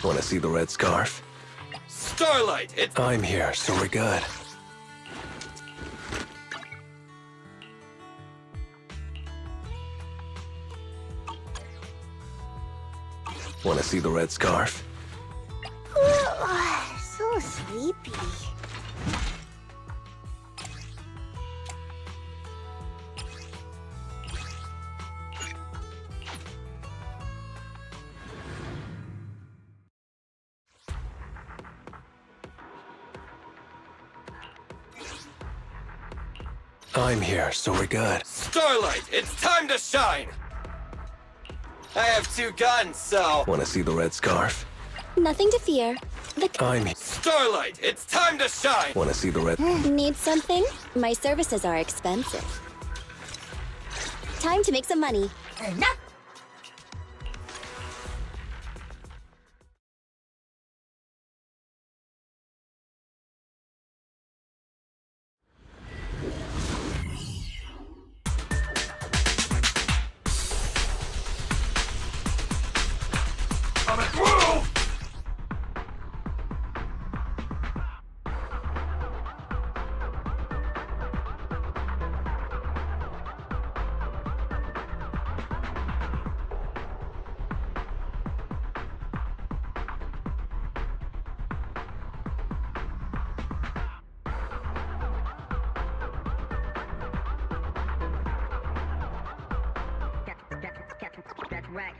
Wanna see the red scarf? Starlight, it's... I'm here, so we're good. Wanna see the red scarf? So sleepy. I'm here, so we're good. Starlight, it's time to shine! I have 2 guns, so... Wanna see the red scarf? Nothing to fear. I'm here. Starlight, it's time to shine! Wanna see the red... Need something? My services are expensive. Time to make some money. That's right.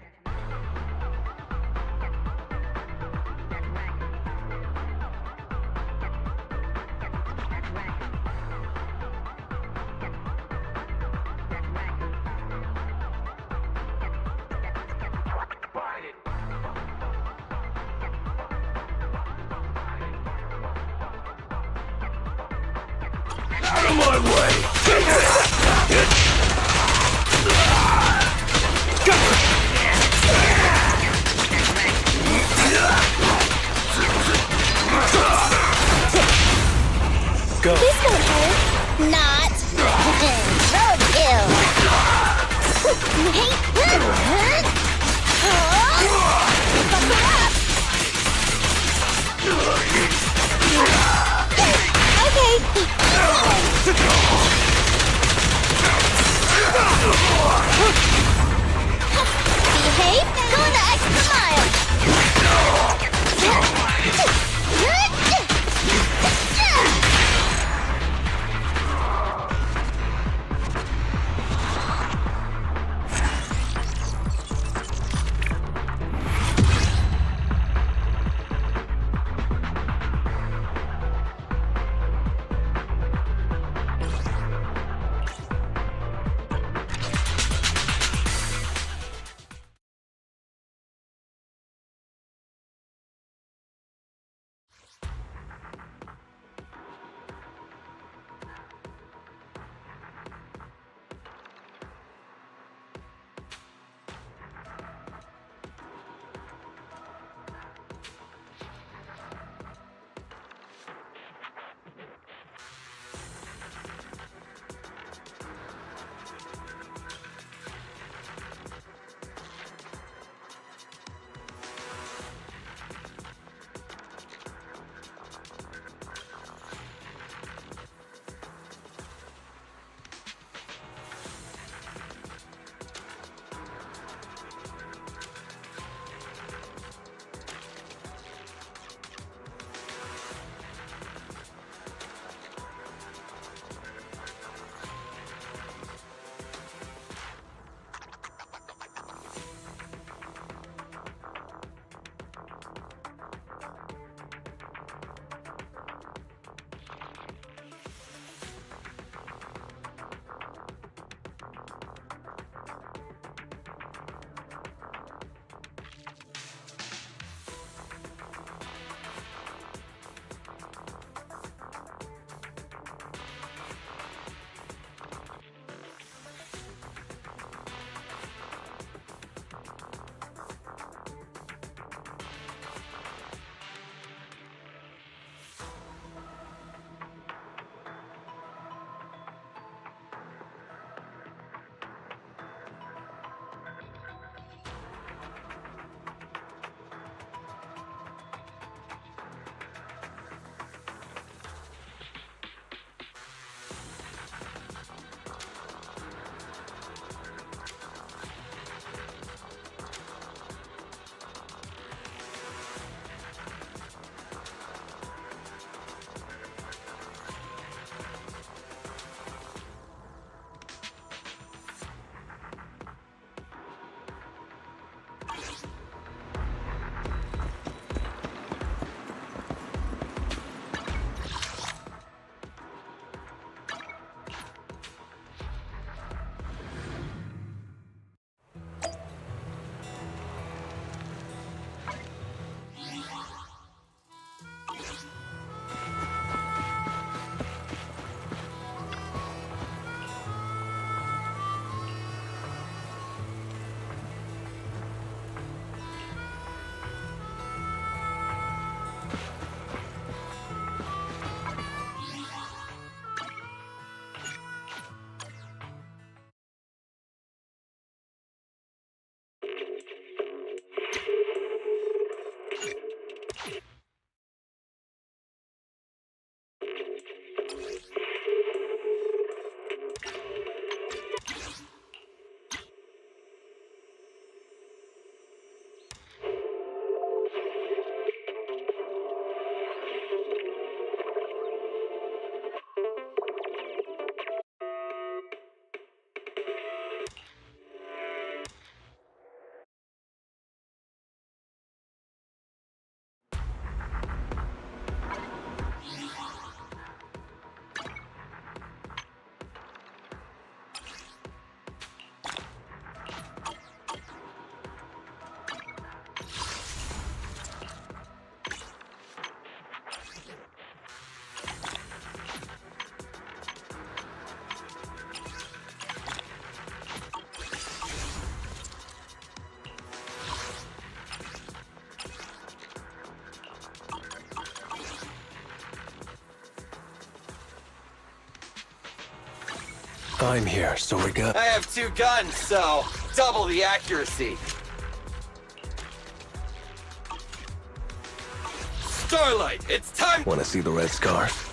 Out of my way! Go! This won't hurt. Not. Roadkill. Hey. Buckle up. Okay. Behave. Go the extra mile. I'm here, so we're good. I have 2 guns, so double the accuracy. Starlight, it's time. Want to see the red scarf?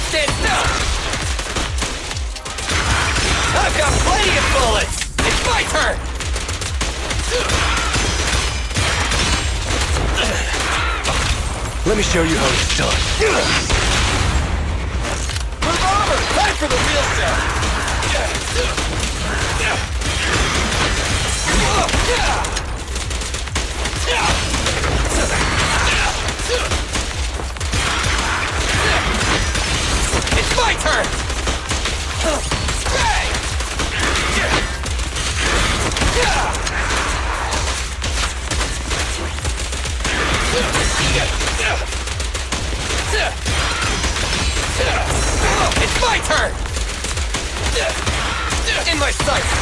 Stand still! I've got plenty of bullets! It's my turn! Let me show you how it's done. Revolver! Time for the real stuff! It's my turn! Bang! It's my turn! In my sights!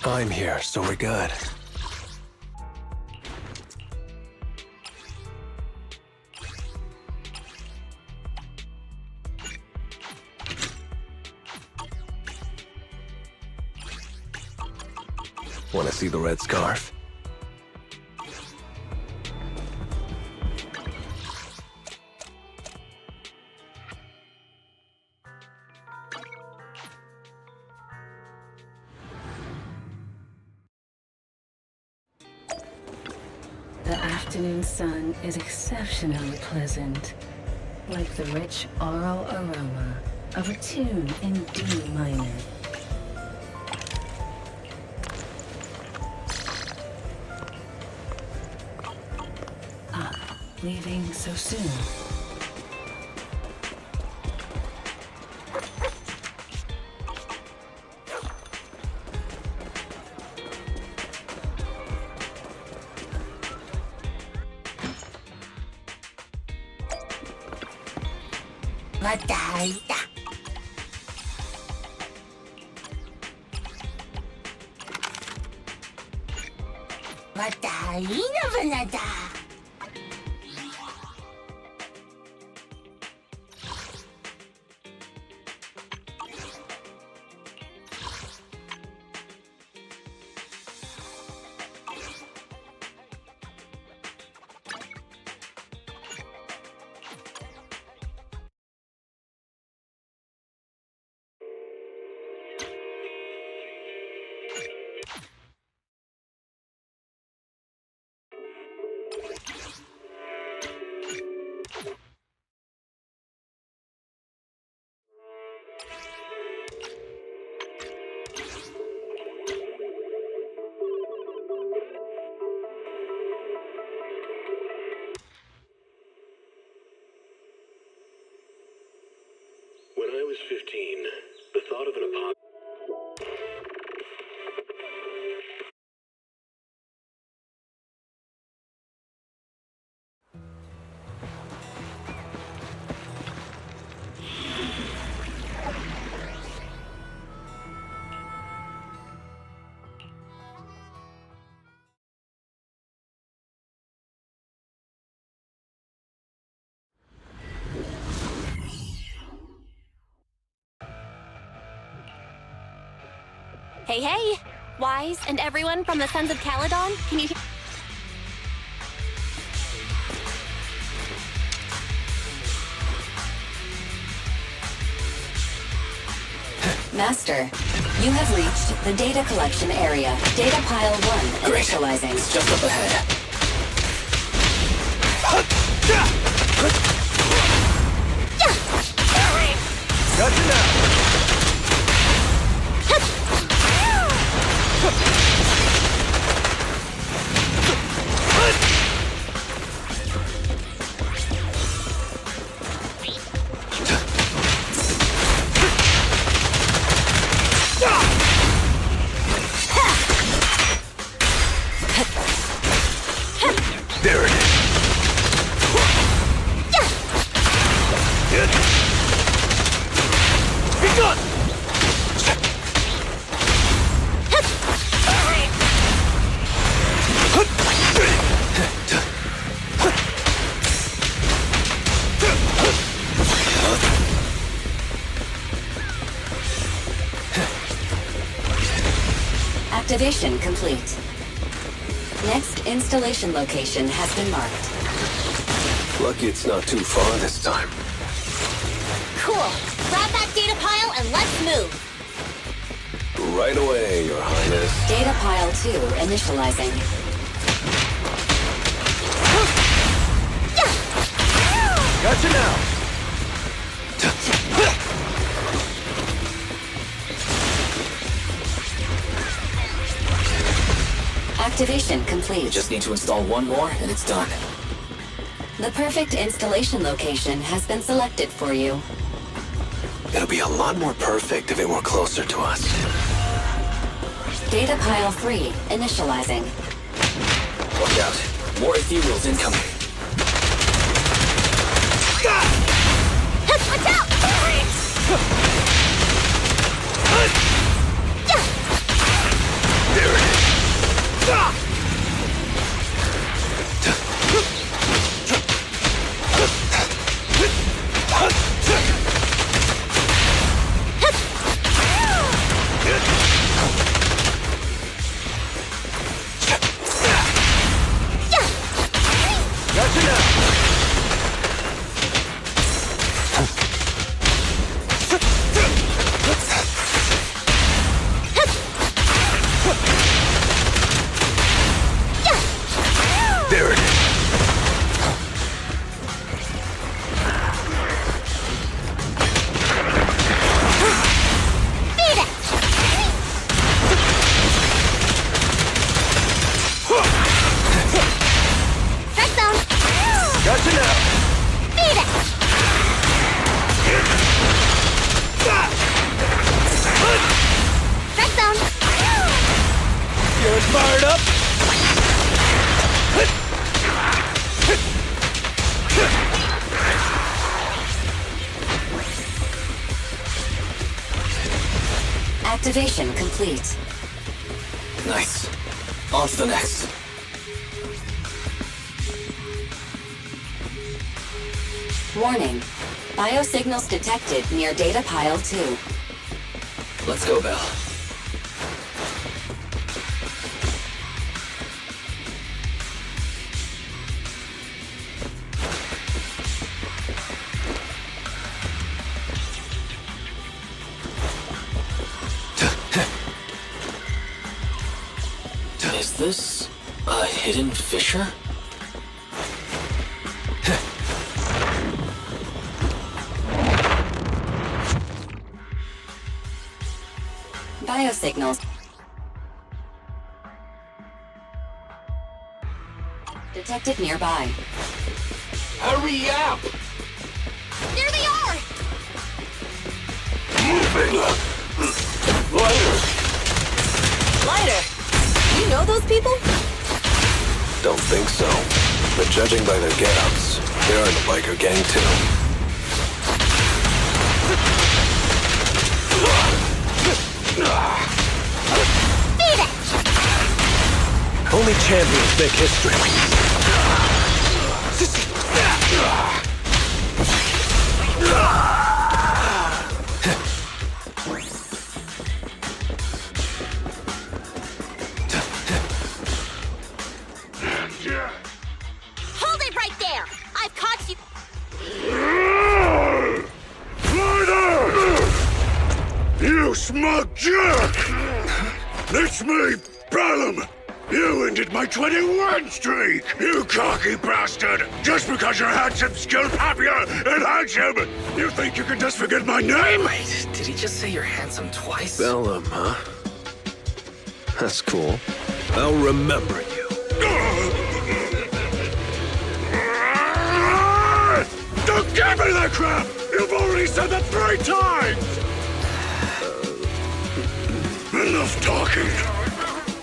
I'm here, so we're good. Want to see the red scarf? The afternoon sun is exceptionally pleasant, like the rich oral aroma of a tune in D minor. Ah, leaving so soon. Hey, hey! Wise and everyone from the Sons of Caledon, can you... Master, you have reached the data collection area. Data pile 1 Great. initializing. It's just up ahead. Gotcha now! There it is. Be gone! Activation complete. Next installation location has been marked. Lucky it's not too far this time. Cool. Grab that data pile and let's move. Right away, Your Highness. Data pile 2 initializing. Gotcha now! Activation complete. Just need to install one more and it's done. The perfect installation location has been selected for you. It'll be a lot more perfect if it were closer to us. Data pile 3 initializing. Watch out. More ethereals incoming. Watch out! There it is. Gotcha now. There it is. Beat it! Strike zone! Gotcha now. Beat it! Strike zone! You're fired up. Activation complete. Nice. On to the next. Warning. Biosignals detected near data pile 2. Let's go, Belle. Is this a hidden fissure? Biosignals detected nearby. Hurry up! There they are! Moving. Lighter. Lighter! You know those people? Don't think so. But judging by their get-ups, they're in the biker gang too. Beat it! Only champions make history. It's me, Bellum! You ended my 21 streak, you cocky bastard! Just because you're handsome, skilled, happier, and handsome, you think you can just forget my name? Wait, did he just say you're handsome twice? Bellum, huh? That's cool. I'll remember you. Don't give me that crap! You've already said that 3 times! Enough talking.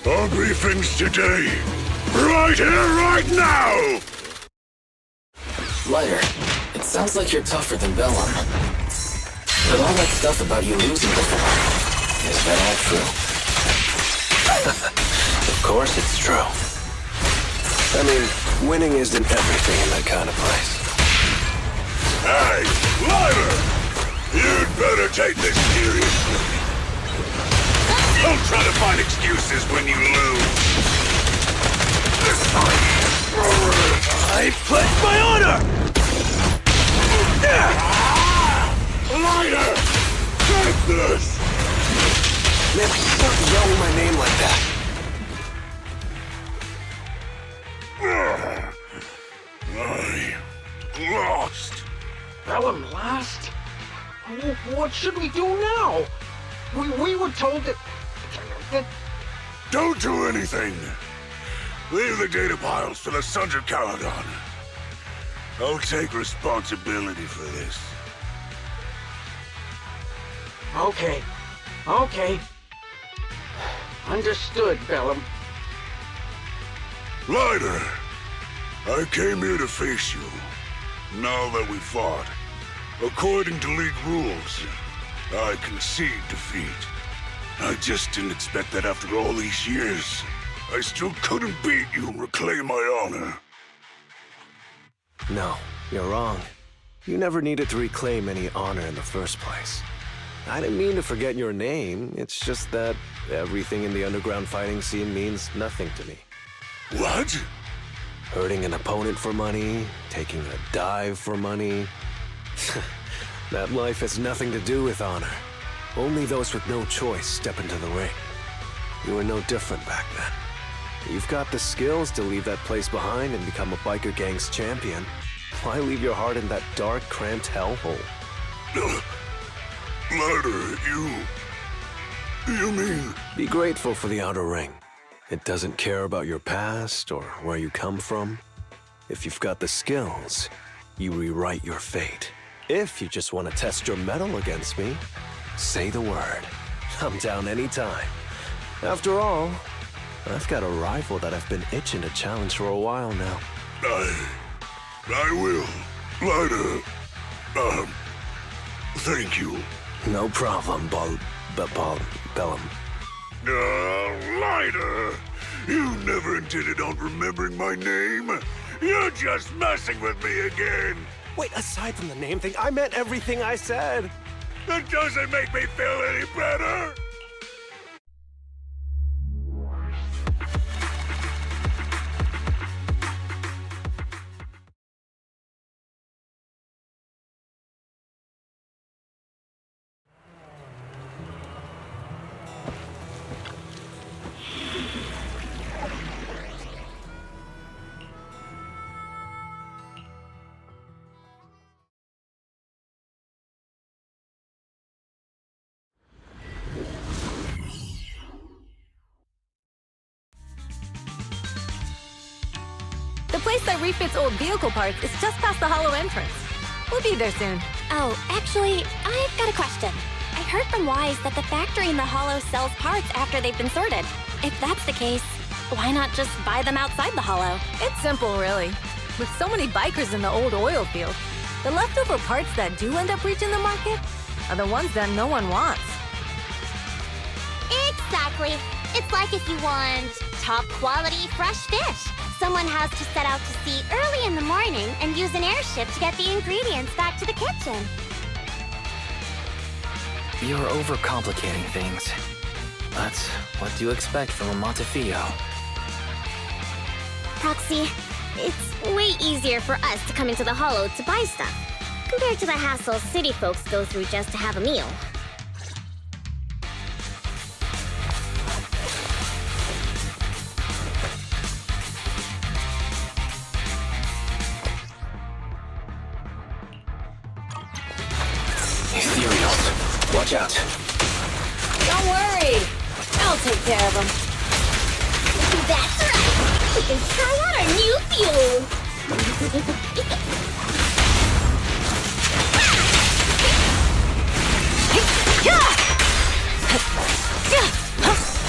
Our briefings today. Right here, right now! Lighter, it sounds like you're tougher than Bellum. But all that stuff about you losing before, is that all true? Of course it's true. I mean, winning isn't everything in that kind of place. Hey, Lighter! You'd better take this seriously. Don't try to find excuses when you lose. I pledge my honor! Lighter! Take this! Man, stop yelling my name like that. I lost. Bellum last? What should we do now? We were told that... Don't do anything. Leave the data piles to the Sons of Caledon. I'll take responsibility for this. Okay. Understood, Bellum. Lighter, I came here to face you. Now that we fought, according to League rules, I concede defeat. I just didn't expect that after all these years, I still couldn't beat you and reclaim my honor. No, you're wrong. You never needed to reclaim any honor in the first place. I didn't mean to forget your name. It's just that everything in the underground fighting scene means nothing to me. What? Hurting an opponent for money, taking a dive for money. That life has nothing to do with honor. Only those with no choice step into the ring. You were no different back then. You've got the skills to leave that place behind and become a biker gang's champion. Why leave your heart in that dark, cramped hellhole? Lighter, you mean... Be grateful for the outer ring. It doesn't care about your past or where you come from. If you've got the skills, you rewrite your fate. If you just want to test your mettle against me, say the word. I'm down anytime. After all, I've got a rival that I've been itching to challenge for a while now. I will. Lighter. Thank you. No problem, Bellum. Lighter! You never intended on remembering my name? You're just messing with me again! Wait, aside from the name thing, I meant everything I said. That doesn't make me feel any better! The place that refits old vehicle parts is just past the hollow entrance. We'll be there soon. Oh, actually, I've got a question. I heard from Wise that the factory in the Hollow sells parts after they've been sorted. If that's the case, why not just buy them outside the Hollow? It's simple, really. With so many bikers in the old oil field, the leftover parts that do end up reaching the market are the ones that no one wants. Exactly. It's like if you want top quality fresh fish. Someone has to set out to sea early in the morning and use an airship to get the ingredients back to the kitchen. You're overcomplicating things. But what do you expect from a Montefiore? Proxy, it's way easier for us to come into the Hollow to buy stuff, compared to the hassle city folks go through just to have a meal. Watch out. Don't worry. I'll take care of them. That's right! We can try out our new fuel!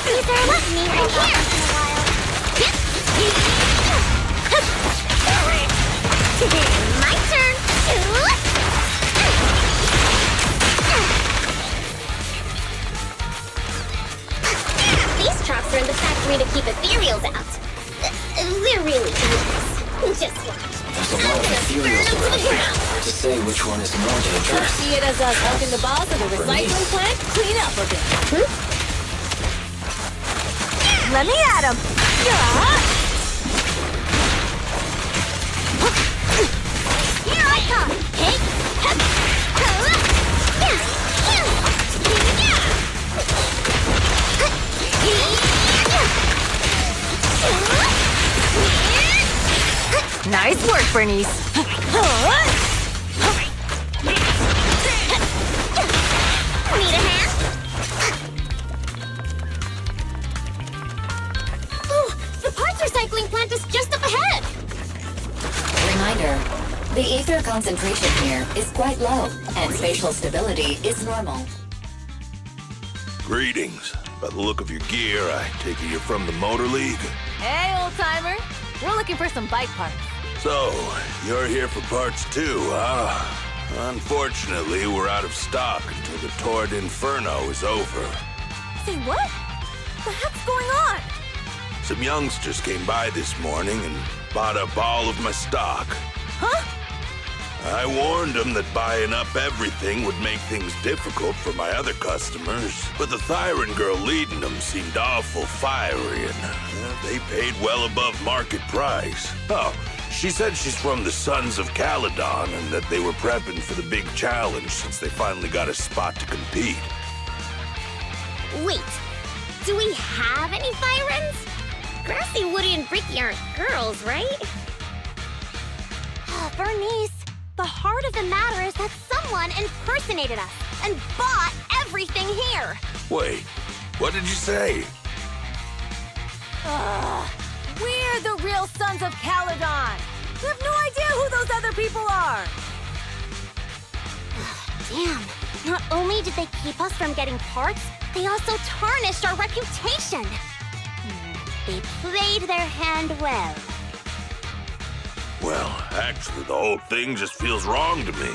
These are what me right here once in a while. My turn! These trucks are in the factory to keep ethereals out. They're really dangerous. Just watch. There's a lot of ethereals around here. Hard to say which one is more dangerous. See it as us helping the boss of the recycling plant clean up a bit. Let me at him. Here I come! Hey! Nice work, Bernice. Need a hand? Oh, the parts recycling plant is just up ahead! Reminder, the ether concentration here is quite low, and spatial stability is normal. Greetings. By the look of your gear, I take it you're from the Motor League. Hey, old-timer. We're looking for some bike parts. So, you're here for parts too, huh? Unfortunately, we're out of stock until the Torrid Inferno is over. Say what? The heck's going on? Some youngsters came by this morning and bought up all of my stock. Huh? I warned them that buying up everything would make things difficult for my other customers, but the Thyron girl leading them seemed awful fiery, and they paid well above market price. Oh, she said she's from the Sons of Caledon and that they were prepping for the big challenge since they finally got a spot to compete. Wait, do we have any Thyrans? Grassy, Woody, and Bricky aren't girls, right? Bernice, the heart of the matter is that someone impersonated us and bought everything here. Wait, what did you say? We're the real Sons of Caledon. We have no idea who those other people are. Damn, not only did they keep us from getting parts, they also tarnished our reputation. They played their hand well. Well, actually, the whole thing just feels wrong to me.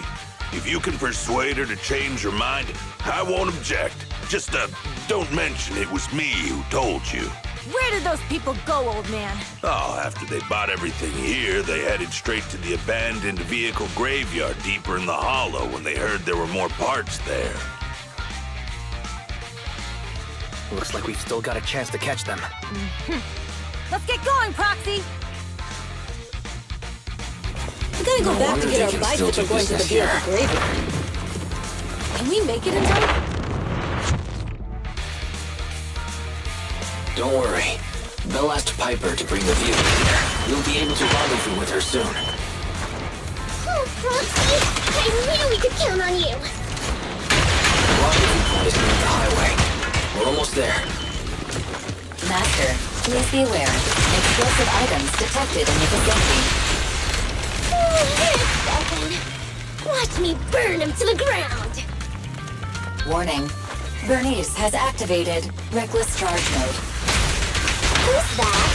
If you can persuade her to change her mind, I won't object. Just, don't mention it was me who told you. Where did those people go, old man? Oh, after they bought everything here, they headed straight to the abandoned vehicle graveyard deeper in the hollow when they heard there were more parts there. Looks like we've still got a chance to catch them. Let's get going, Proxy! We gotta go No back wonder to they get can our bikes still if we're do going to the business vehicle here. graveyard. Can we make it in time? Don't worry. Belle asked Piper to bring the vehicle here. You'll be able to rendezvous with her soon. Oh, Proxy, I knew we could count on you. The rendezvous point is near the highway. We're almost there. Master, please be aware. Explosive items detected in the vicinity. Oh, wait a second. Watch me burn him to the ground. Warning. Bernice has activated Reckless Charge Mode. Who's that?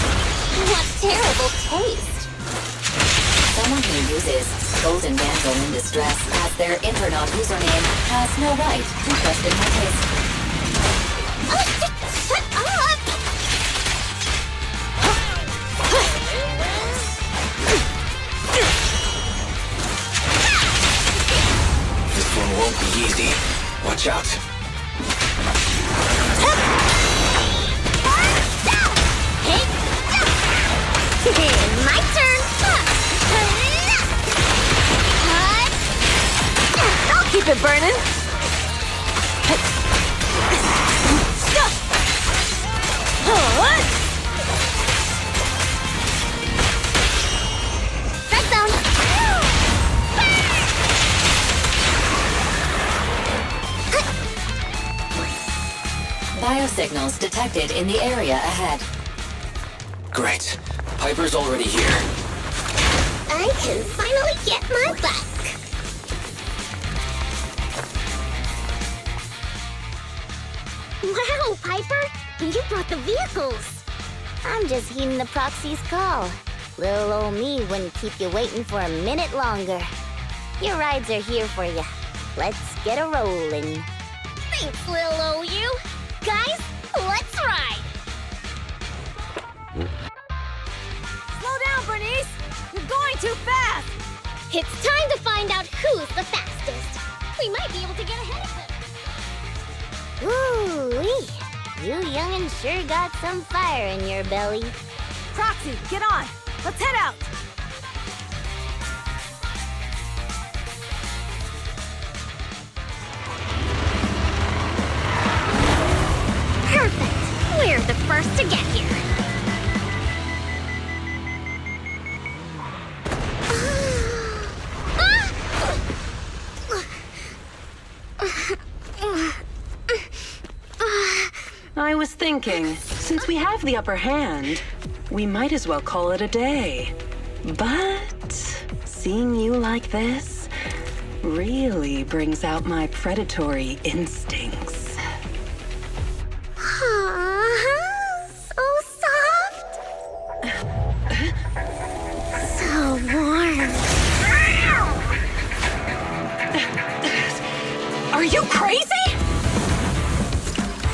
What terrible taste. Someone who uses Golden Damsel in Distress as their Infernaut username has no right to question my taste. Shut up! This one won't be easy. Watch out. My turn! I'll keep it burning! Red zone! signals detected in the area ahead. Great. Piper's already here. I can finally get my back. Wow, Piper! You brought the vehicles! I'm just heeding the proxy's call. Little old me wouldn't keep you waiting for a minute longer. Your rides are here for you. Let's get a rollin'. Thanks, little old you. Guys, let's ride! Slow down, Bernice! You're going too fast! It's time to find out who's the fastest. We might be able to get ahead of them. Ooh-wee. You young'uns sure got some fire in your belly. Proxy, get on! Let's head out! Perfect! We're the first to get here. I was thinking, since we have the upper hand, we might as well call it a day. But seeing you like this really brings out my predatory instincts. So soft. So warm. Are you crazy?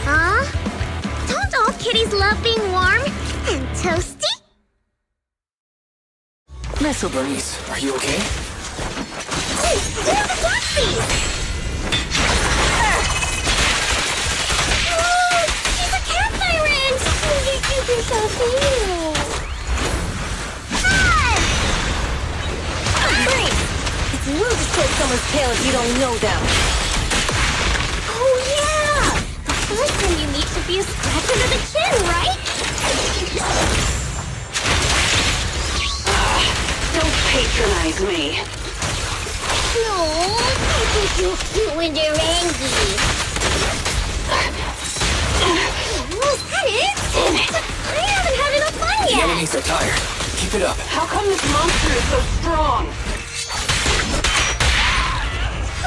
Huh? Don't all kitties love being warm and toasty? So, Bernice, are you okay? Hey, they're the taxis! Oh, she's a cat tyrant! You're so cute. Bernice! It's rude to shake someone's tail if you don't know them. Oh, yeah! The first time you meet should be a scratch under the chin, right? Don't patronize me. No, I think you're cute when you're angry. Was that it? Damn it! I haven't had enough fun The yet! enemies are tired. Keep it up. How come this monster is so strong?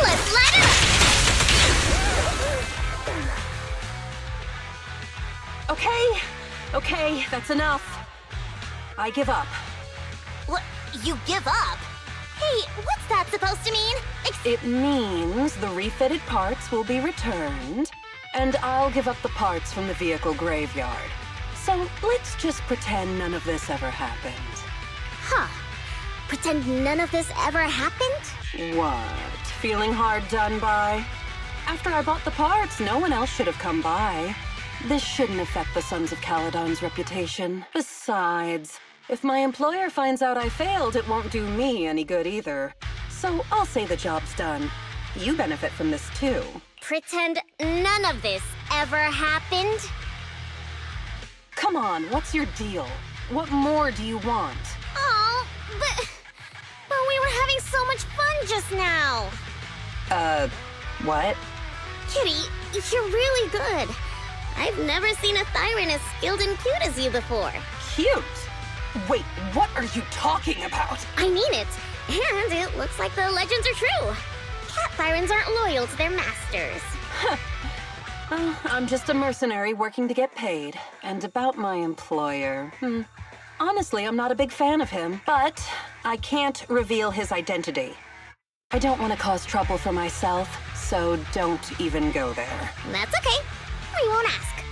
Let's light it up! Okay, that's enough. I give up. What? You give up? Hey, what's that supposed to mean? It means the refitted parts will be returned, and I'll give up the parts from the vehicle graveyard. So let's just pretend none of this ever happened. Huh. Pretend none of this ever happened? What? Feeling hard done by? After I bought the parts, no one else should have come by. This shouldn't affect the Sons of Caledon's reputation. Besides, if my employer finds out I failed, it won't do me any good either. So I'll say the job's done. You benefit from this too. Pretend none of this ever happened? Come on, what's your deal? What more do you want? Oh, but we were having so much fun just now. What? Kitty, you're really good. I've never seen a Thyran as skilled and cute as you before. Cute? Wait, what are you talking about? I mean it. And it looks like the legends are true. Cat Thyrans aren't loyal to their masters. I'm just a mercenary working to get paid. And about my employer, honestly, I'm not a big fan of him, but I can't reveal his identity. I don't want to cause trouble for myself, so don't even go there. That's okay. We won't ask.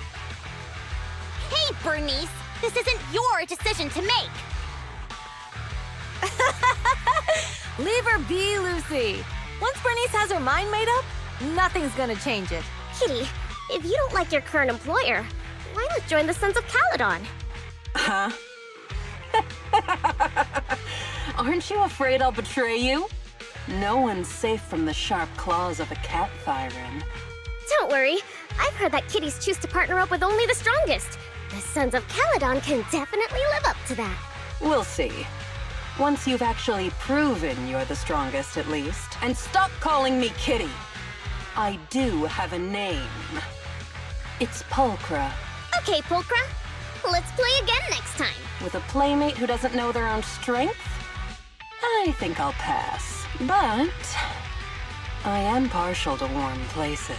Hey, Bernice! This isn't your decision to make! Leave her be, Lucy. Once Bernice has her mind made up, nothing's gonna change it. Kitty, if you don't like your current employer, why not join the Sons of Caledon? Huh? Aren't you afraid I'll betray you? No one's safe from the sharp claws of a cat Thyran. Don't worry. I've heard that kitties choose to partner up with only the strongest. The Sons of Caledon can definitely live up to that. We'll see. Once you've actually proven you're the strongest, at least. And stop calling me Kitty. I do have a name. It's Pulchra. Okay, Pulchra. Let's play again next time. With a playmate who doesn't know their own strength? I think I'll pass. But I am partial to warm places.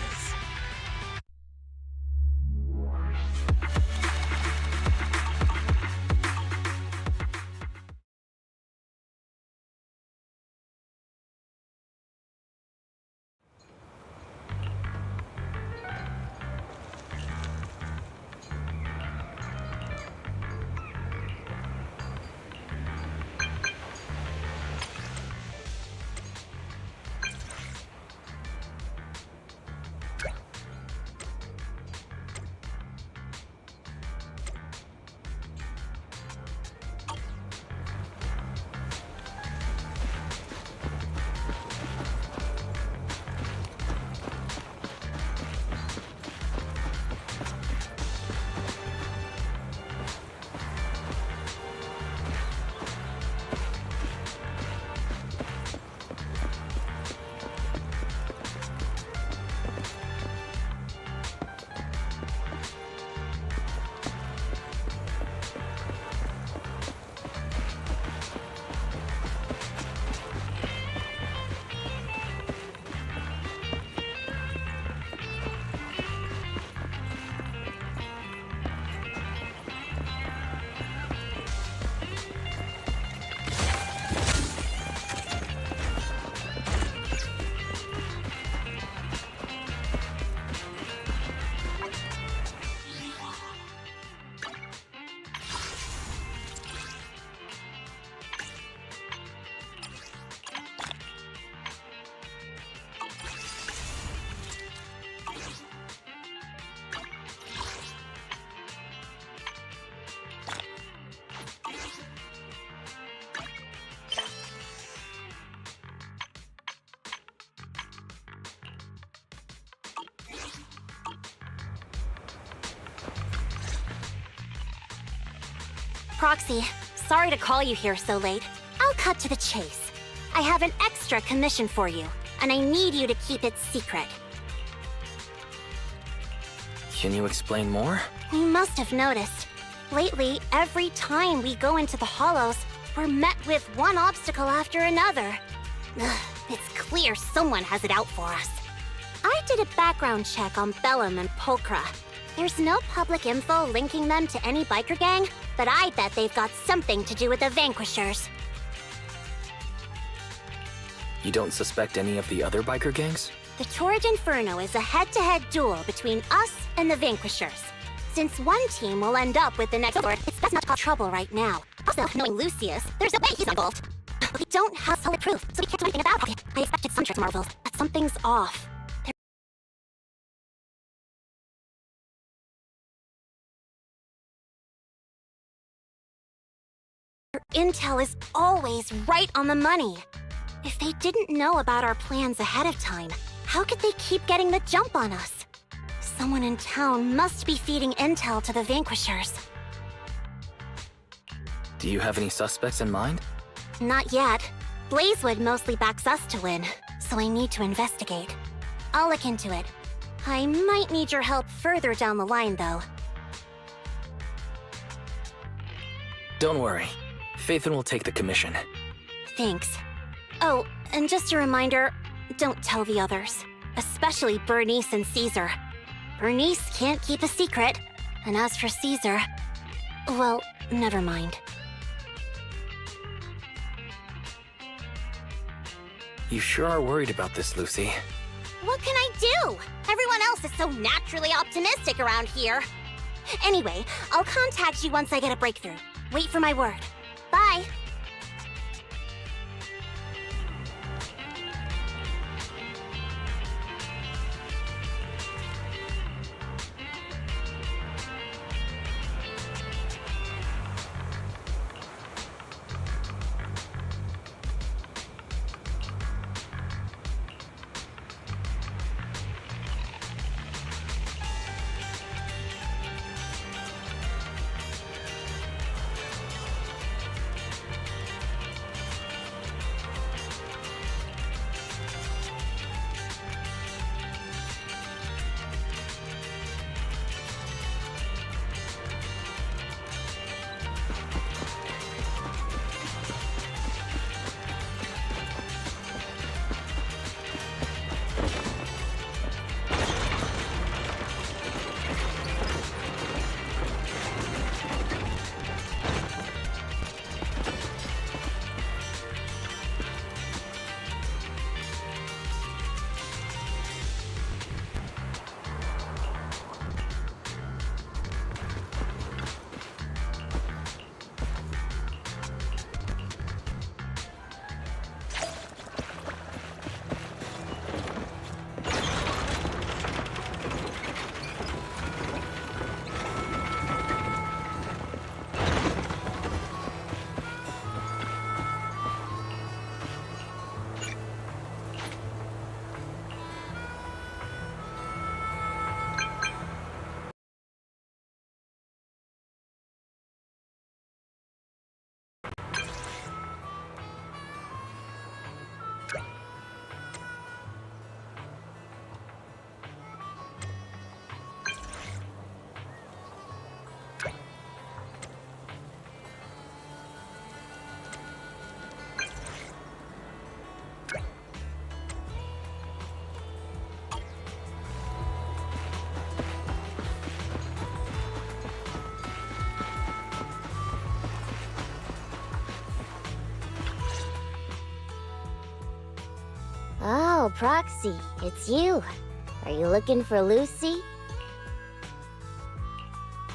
Proxy, sorry to call you here so late. I'll cut to the chase. I have an extra commission for you, and I need you to keep it secret. Can you explain more? You must have noticed. Lately, every time we go into the Hollows, we're met with one obstacle after another. Ugh, it's clear someone has it out for us. I did a background check on Bellum and Pulchra. There's no public info linking them to any biker gang, but I bet they've got something to do with the Vanquishers. You don't suspect any of the other biker gangs? The Torrid Inferno is a head-to-head duel between us and the Vanquishers. Since one team will end up with the next sword, it's best not to cause trouble right now. Also, knowing Lucius, there's no way he's involved. We don't have solid proof, so we can't do anything about it. I expected some trick marvels, but something's off. Their intel is always right on the money. If they didn't know about our plans ahead of time, how could they keep getting the jump on us? Someone in town must be feeding intel to the Vanquishers. Do you have any suspects in mind? Not yet. Blazewood mostly backs us to win, so I need to investigate. I'll look into it. I might need your help further down the line, though. Don't worry. Phaethon will take the commission. Thanks. Oh, and just a reminder, don't tell the others. Especially Bernice and Caesar. Bernice can't keep a secret, and as for Caesar... well, never mind. You sure are worried about this, Lucy. What can I do? Everyone else is so naturally optimistic around here. Anyway, I'll contact you once I get a breakthrough. Wait for my word. Bye. Oh, Proxy, it's you. Are you looking for Lucy?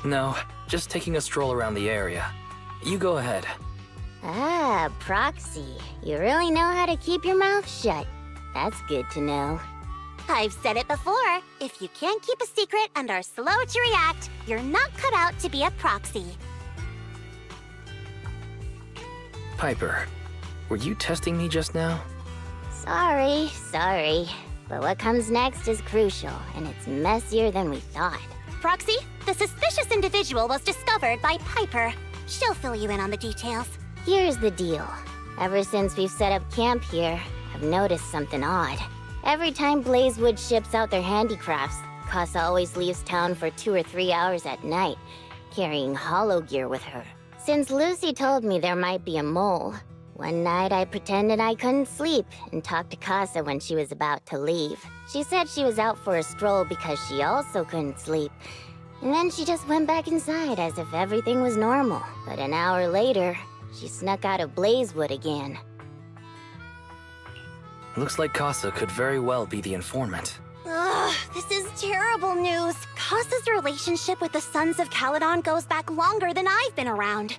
No, just taking a stroll around the area. You go ahead. Ah, Proxy. You really know how to keep your mouth shut. That's good to know. I've said it before. If you can't keep a secret and are slow to react, you're not cut out to be a proxy. Piper, were you testing me just now? Sorry. But what comes next is crucial, and it's messier than we thought. Proxy, the suspicious individual was discovered by Piper. She'll fill you in on the details. Here's the deal. Ever since we've set up camp here, I've noticed something odd. Every time Blazewood ships out their handicrafts, Casa always leaves town for 2 or 3 hours at night, carrying hollow gear with her. Since Lucy told me there might be a mole, one night I pretended I couldn't sleep and talked to Casa when she was about to leave. She said she was out for a stroll because she also couldn't sleep. And then she just went back inside as if everything was normal. But an hour later, she snuck out of Blazewood again. Looks like Casa could very well be the informant. Ugh, this is terrible news. Casa's relationship with the Sons of Caledon goes back longer than I've been around.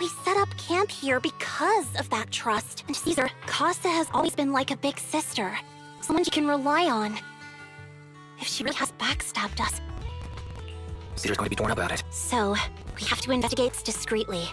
We set up camp here because of that trust. And Caesar, Casa has always been like a big sister. Someone you can rely on. If she really has backstabbed us. Caesar's going to be torn about it. So, we have to investigate discreetly.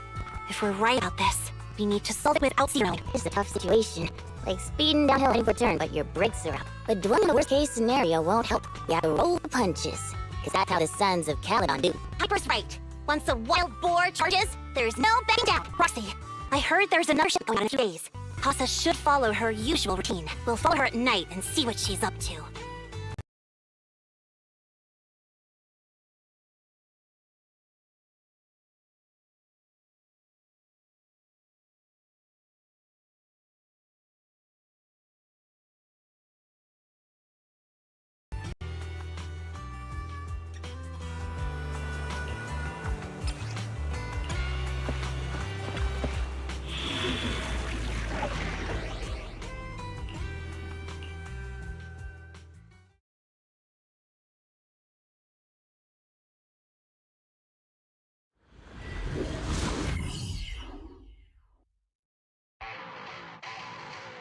If we're right about this, we need to solve it without Caesar knowing. It's a tough situation. Like speeding downhill heading for a turn, but your brakes are out. But dwelling in the worst-case scenario won't help. You have to roll the punches. Because that's how the Sons of Caledon do. Piper's right. Once a wild boar charges, there's no backing down. Roxy, I heard there's another ship going on in a few days. Casa should follow her usual routine. We'll follow her at night and see what she's up to.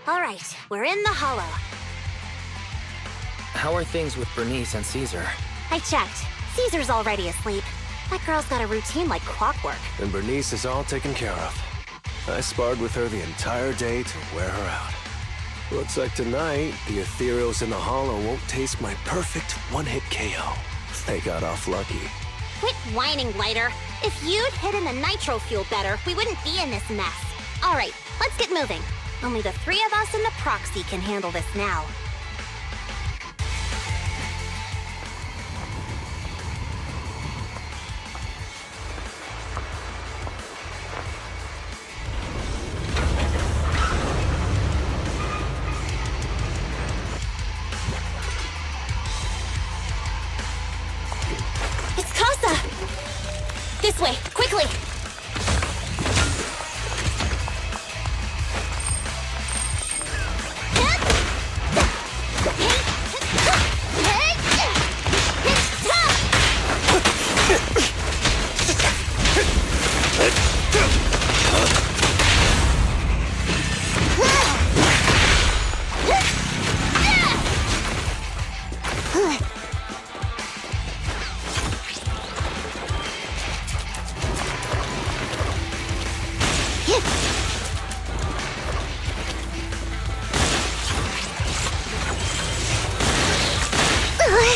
All right, we're in the hollow. How are things with Bernice and Caesar? I checked. Caesar's already asleep. That girl's got a routine like clockwork. And Bernice is all taken care of. I sparred with her the entire day to wear her out. Looks like tonight, the ethereals in the hollow won't taste my perfect one-hit KO. They got off lucky. Quit whining, Lighter. If you'd hidden the nitro fuel better, we wouldn't be in this mess. All right, let's get moving. Only the 3 of us and the proxy can handle this now. It's Casa! This way, quickly!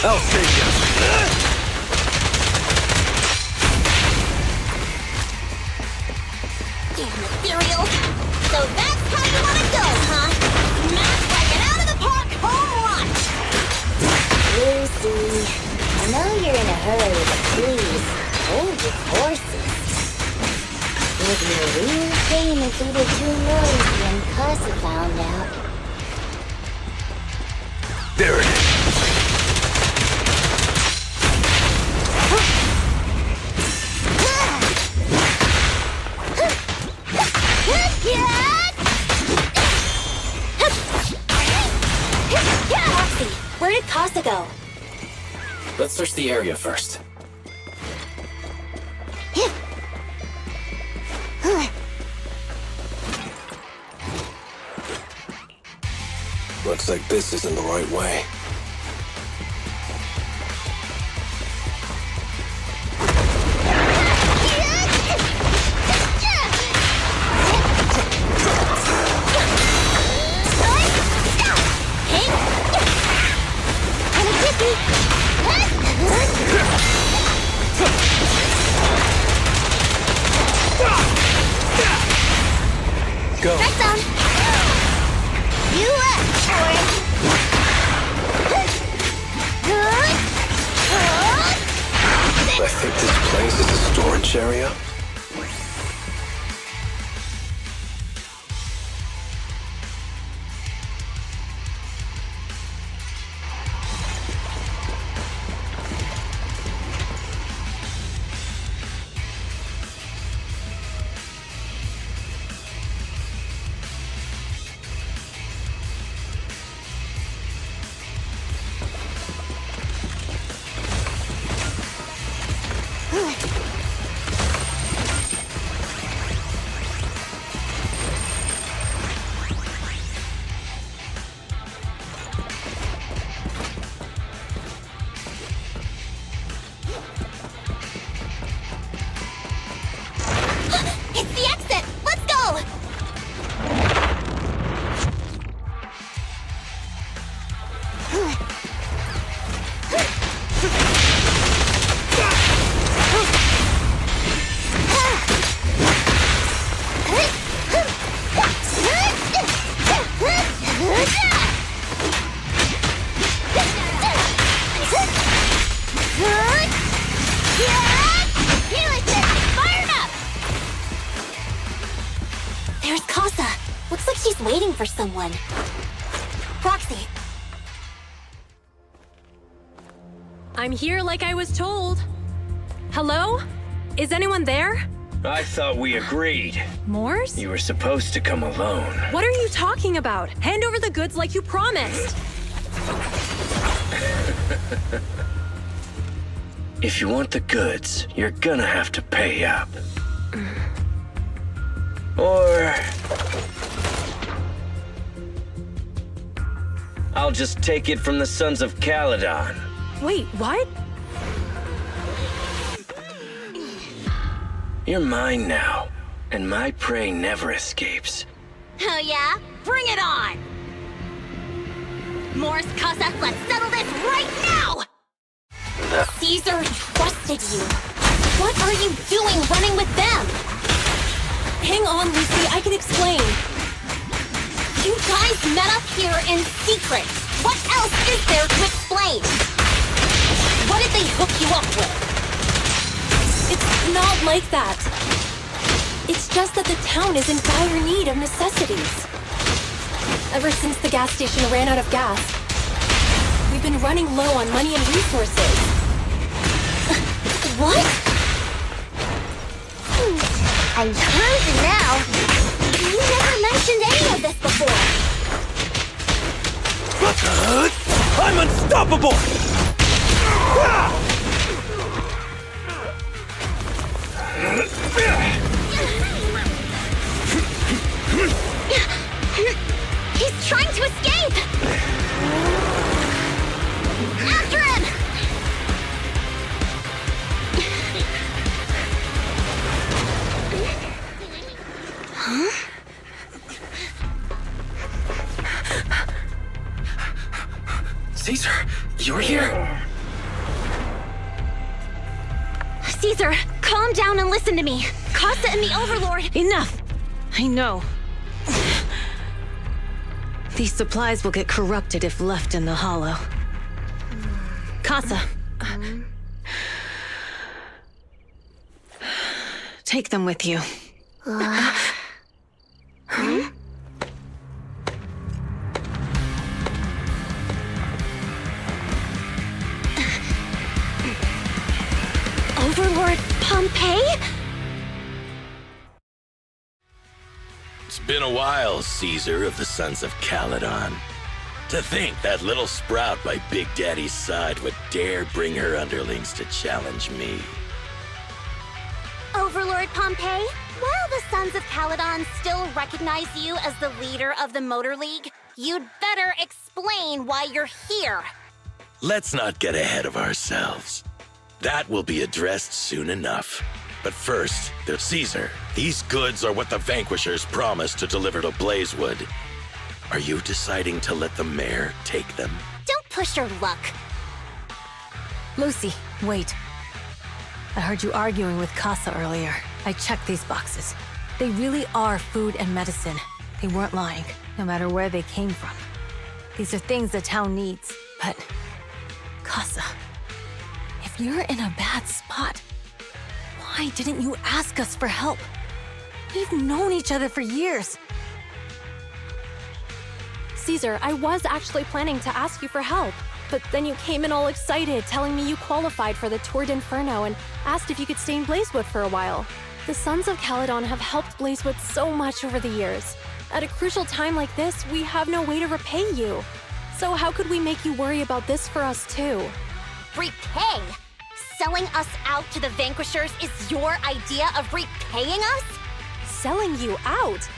I'll save you. Damn ethereal! So that's how you wanna go, huh? Smash like an out-of-the-park home run! Lucy, I know you're in a hurry, but please, hold your horses. It'd be a real shame if we were too noisy and Casa found out. There it is. Casa go? Let's search the area first. Looks like this isn't the right way. Go. Right down. You left, I think this place is a storage area. It's the exit! Let's go! There's Casa. Looks like she's waiting for someone. Proxy. I'm here like I was told. Hello? Is anyone there? I thought we agreed. Morse? You were supposed to come alone. What are you talking about? Hand over the goods like you promised. If you want the goods, you're gonna have to pay up. Or... I'll just take it from the Sons of Caledon. Wait, what? You're mine now, and my prey never escapes. Oh yeah? Bring it on! Morse, Casa, let's settle this right now! Caesar trusted you. What are you doing running with them? Hang on, Lucy, I can explain. You guys met up here in secret. What else is there to explain? What did they hook you up with? It's not like that. It's just that the town is in dire need of necessities. Ever since the gas station ran out of gas, we've been running low on money and resources. What? I'm frozen now. You never mentioned any of this before. I'm unstoppable! He's trying to escape! After him! Huh? Caesar, you're here? Caesar, calm down and listen to me. Casa and the Overlord... Enough! I know. These supplies will get corrupted if left in the hollow. Casa. Take them with you. Overlord Pompeii? It's been a while, Caesar of the Sons of Caledon. To think that little sprout by Big Daddy's side would dare bring her underlings to challenge me. Overlord Pompeii, while the Sons of Caledon still recognize you as the leader of the Motor League, you'd better explain why you're here. Let's not get ahead of ourselves. That will be addressed soon enough. But first, there's Caesar. These goods are what the Vanquishers promised to deliver to Blazewood. Are you deciding to let the mayor take them? Don't push your luck. Lucy, wait. I heard you arguing with Casa earlier. I checked these boxes. They really are food and medicine. They weren't lying, no matter where they came from. These are things the town needs, but... Casa, if you're in a bad spot, why didn't you ask us for help? We've known each other for years. Caesar, I was actually planning to ask you for help, but then you came in all excited, telling me you qualified for the Tour d'Inferno and asked if you could stay in Blazewood for a while. The Sons of Caledon have helped Blazewood so much over the years. At a crucial time like this, we have no way to repay you. So how could we make you worry about this for us too? Repay? Selling us out to the Vanquishers is your idea of repaying us? Selling you out?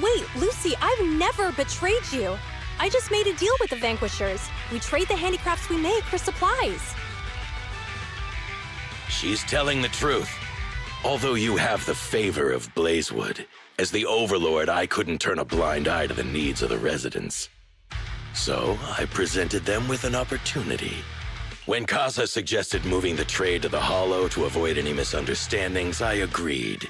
Wait, Lucy, I've never betrayed you. I just made a deal with the Vanquishers. We trade the handicrafts we make for supplies. She's telling the truth. Although you have the favor of Blazewood, as the Overlord, I couldn't turn a blind eye to the needs of the residents. So I presented them with an opportunity. When Casa suggested moving the trade to the Hollow to avoid any misunderstandings, I agreed.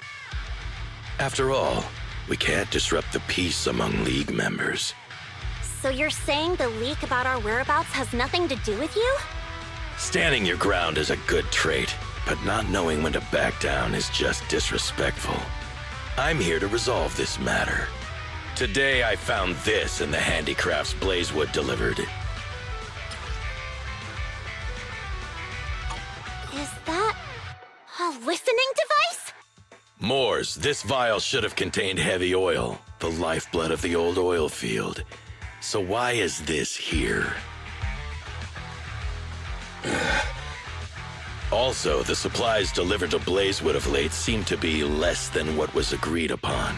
After all, we can't disrupt the peace among League members. So you're saying the leak about our whereabouts has nothing to do with you? Standing your ground is a good trait, but not knowing when to back down is just disrespectful. I'm here to resolve this matter. Today I found this in the handicrafts Blazewood delivered. Is that a listening device? Moors, this vial should have contained heavy oil, the lifeblood of the old oil field. So why is this here? Also, the supplies delivered to Blazewood of late seem to be less than what was agreed upon.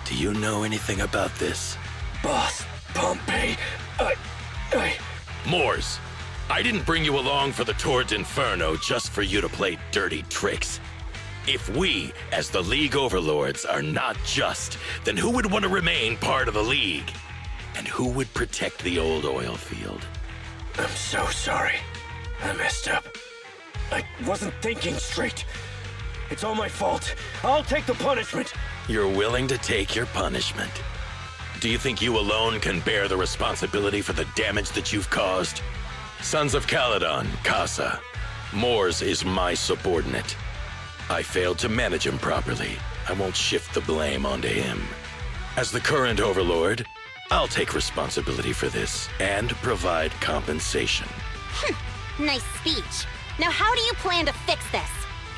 Do you know anything about this? Boss, Pompeii, Moors, I didn't bring you along for the Tour d'Inferno just for you to play dirty tricks. If we, as the League Overlords, are not just, then who would want to remain part of the League? And who would protect the old oil field? I'm so sorry. I messed up. I wasn't thinking straight. It's all my fault. I'll take the punishment. You're willing to take your punishment. Do you think you alone can bear the responsibility for the damage that you've caused? Sons of Caledon, Casa. Moors is my subordinate. I failed to manage him properly. I won't shift the blame onto him. As the current Overlord, I'll take responsibility for this and provide compensation. Nice speech. Now how do you plan to fix this?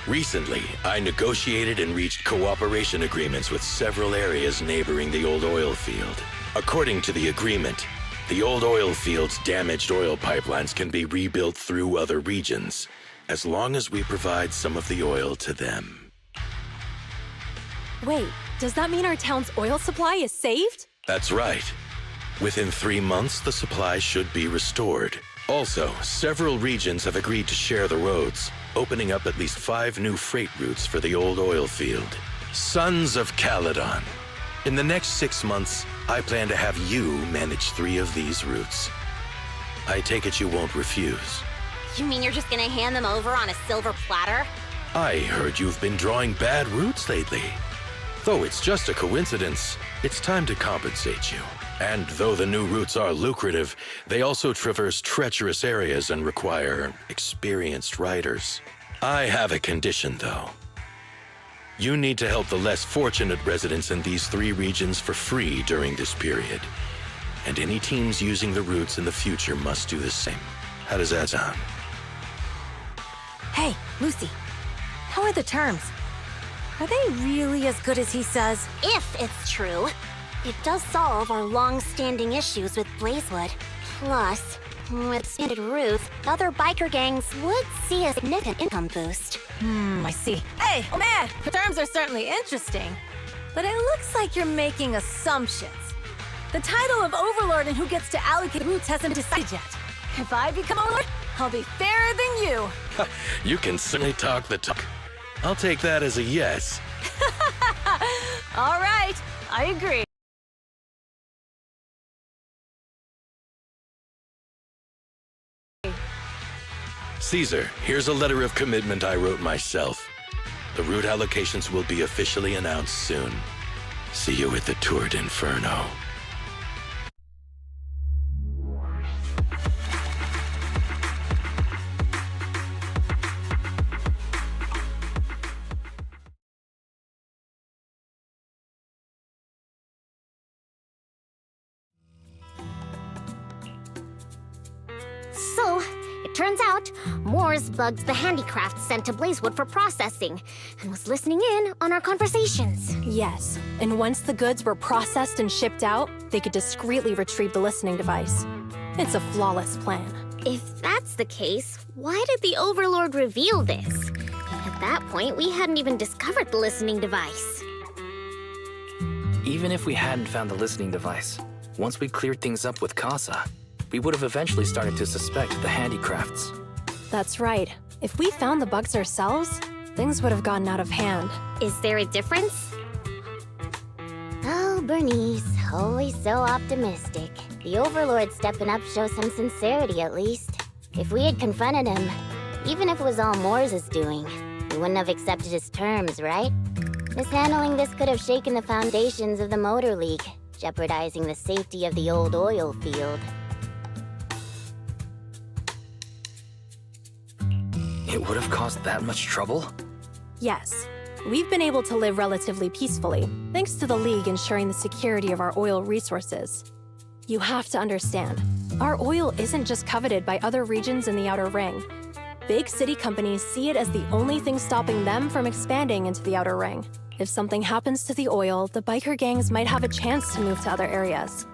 Recently, I negotiated and reached cooperation agreements with several areas neighboring the old oil field. According to the agreement, the old oil field's damaged oil pipelines can be rebuilt through other regions, as long as we provide some of the oil to them. Wait, does that mean our town's oil supply is saved? That's right. Within 3 months, the supply should be restored. Also, several regions have agreed to share the roads, opening up at least 5 new freight routes for the old oil field. Sons of Caledon. In the next 6 months, I plan to have you manage 3 of these routes. I take it you won't refuse. You mean you're just gonna hand them over on a silver platter? I heard you've been drawing bad routes lately. Though it's just a coincidence, it's time to compensate you. And though the new routes are lucrative, they also traverse treacherous areas and require experienced riders. I have a condition, though. You need to help the less fortunate residents in these 3 regions for free during this period. And any teams using the routes in the future must do the same. How does that sound? Hey, Lucy. How are the terms? Are they really as good as he says? If it's true. It does solve our long-standing issues with Blazewood. Plus, with expanded routes, other biker gangs would see a significant income boost. I see. Hey, oh man, the terms are certainly interesting. But it looks like you're making assumptions. The title of Overlord and who gets to allocate routes hasn't been decided yet. If I become Overlord, I'll be fairer than you. You can certainly talk the talk. I'll take that as a yes. All right, I agree. Caesar, here's a letter of commitment I wrote myself. The route allocations will be officially announced soon. See you at the Tour d'Inferno. So, it turns out, Moore's bugged the handicrafts sent to Blazewood for processing, and was listening in on our conversations. Yes, and once the goods were processed and shipped out, they could discreetly retrieve the listening device. It's a flawless plan. If that's the case, why did the Overlord reveal this? At that point, we hadn't even discovered the listening device. Even if we hadn't found the listening device, once we cleared things up with Casa, we would have eventually started to suspect the handicrafts. That's right. If we found the bugs ourselves, things would have gotten out of hand. Is there a difference? Oh, Bernice, always so optimistic. The Overlord stepping up shows some sincerity, at least. If we had confronted him, even if it was all Moore's doing, we wouldn't have accepted his terms, right? Mishandling this could have shaken the foundations of the Motor League, jeopardizing the safety of the old oil field. It would have caused that much trouble? Yes. We've been able to live relatively peacefully, thanks to the League ensuring the security of our oil resources. You have to understand, our oil isn't just coveted by other regions in the Outer Ring. Big city companies see it as the only thing stopping them from expanding into the Outer Ring. If something happens to the oil, the biker gangs might have a chance to move to other areas.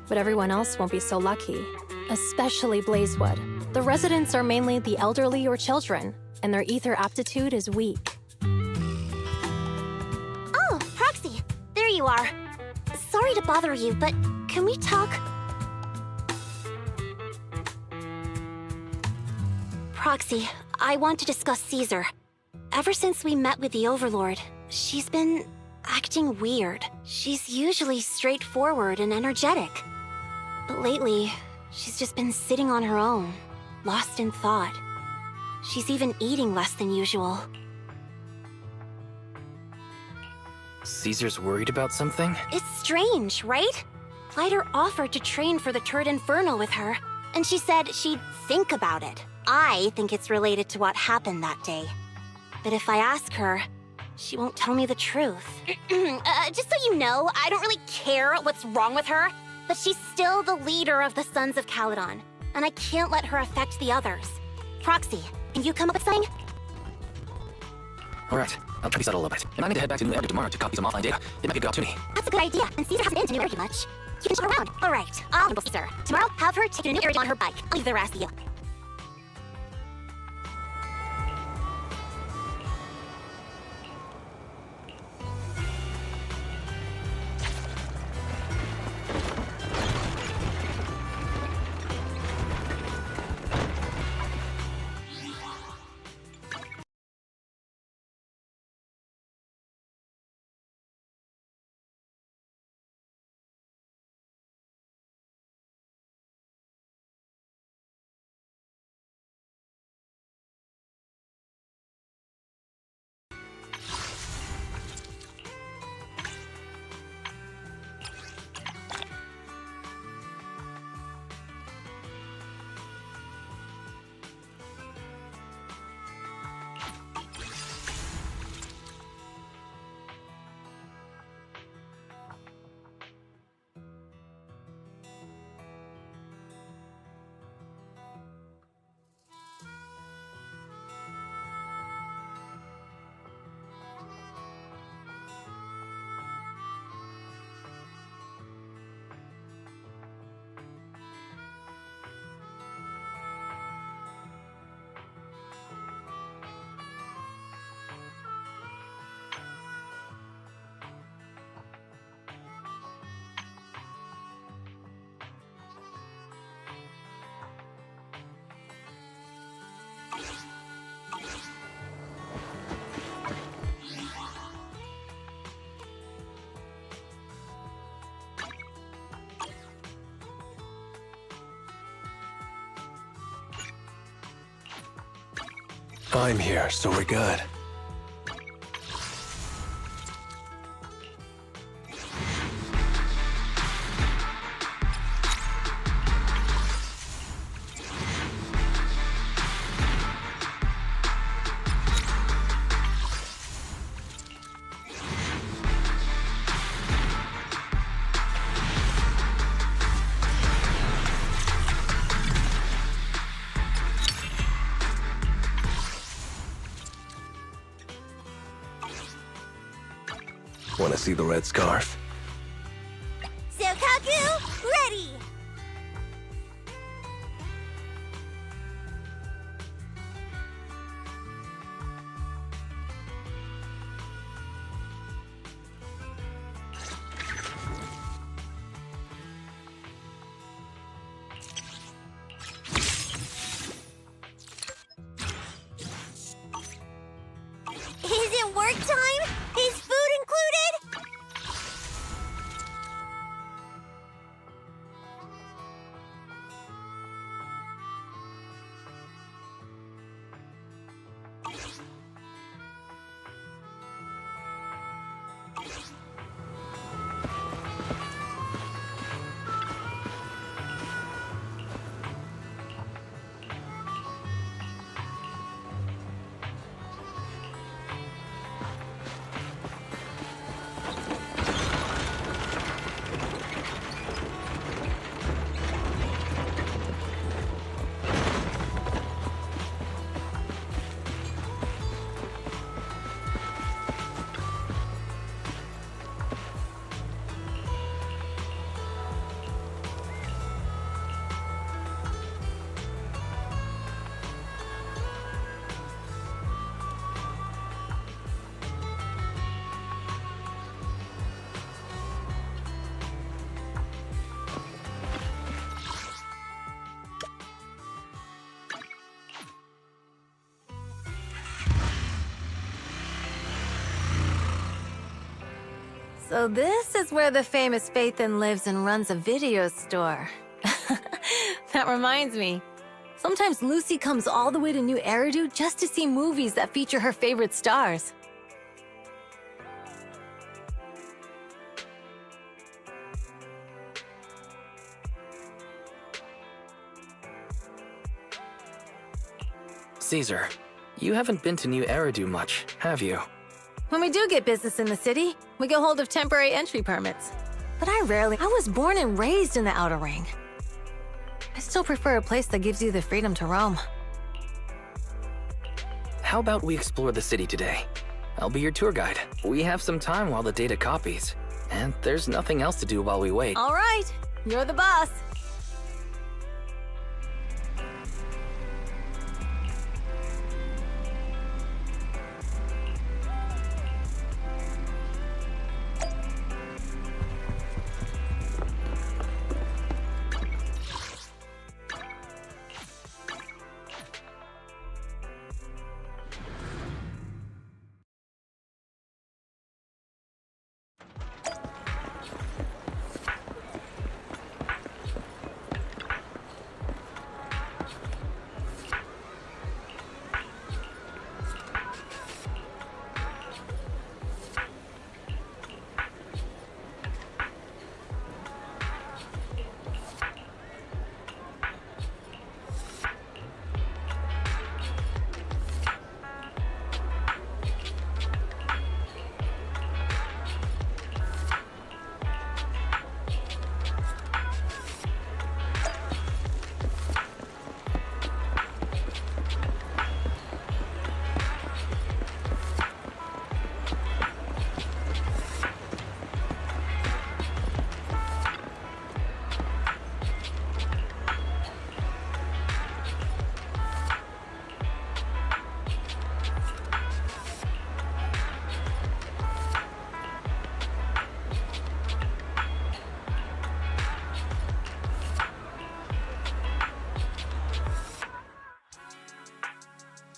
But everyone else won't be so lucky, especially Blazewood. The residents are mainly the elderly or children, and their ether aptitude is weak. Oh, Proxy, there you are. Sorry to bother you, but can we talk? Proxy, I want to discuss Caesar. Ever since we met with the Overlord, she's been acting weird. She's usually straightforward and energetic. But lately, she's just been sitting on her own, lost in thought. She's even eating less than usual. Caesar's worried about something? It's strange, right? Lighter offered to train for the Turd Inferno with her, and she said she'd think about it. I think it's related to what happened that day. But if I ask her, she won't tell me the truth. Just so you know, I don't really care what's wrong with her, but she's still the leader of the Sons of Caledon, and I can't let her affect the others. Proxy, can you come up with something? Alright, I'll try to settle a little bit. And I need to head back to New Editor tomorrow to copy some offline data. It might be a good opportunity. That's a good idea, and Caesar hasn't been to New Area much. You can show her around. All right, I'll handle Caesar. Tomorrow, have her take you to New Area on her bike. I'll leave the rest to you. I'm here, so we're good. Want to see the red scarf? Sokaku, ready! Is it work time? Is food included? So this is where the famous Phaethon lives and runs a video store. That reminds me. Sometimes Lucy comes all the way to New Eridu just to see movies that feature her favorite stars. Caesar, you haven't been to New Eridu much, have you? When we do get business in the city, we get hold of temporary entry permits. But I was born and raised in the Outer Ring. I still prefer a place that gives you the freedom to roam. How about we explore the city today? I'll be your tour guide. We have some time while the data copies. And there's nothing else to do while we wait. All right, you're the boss.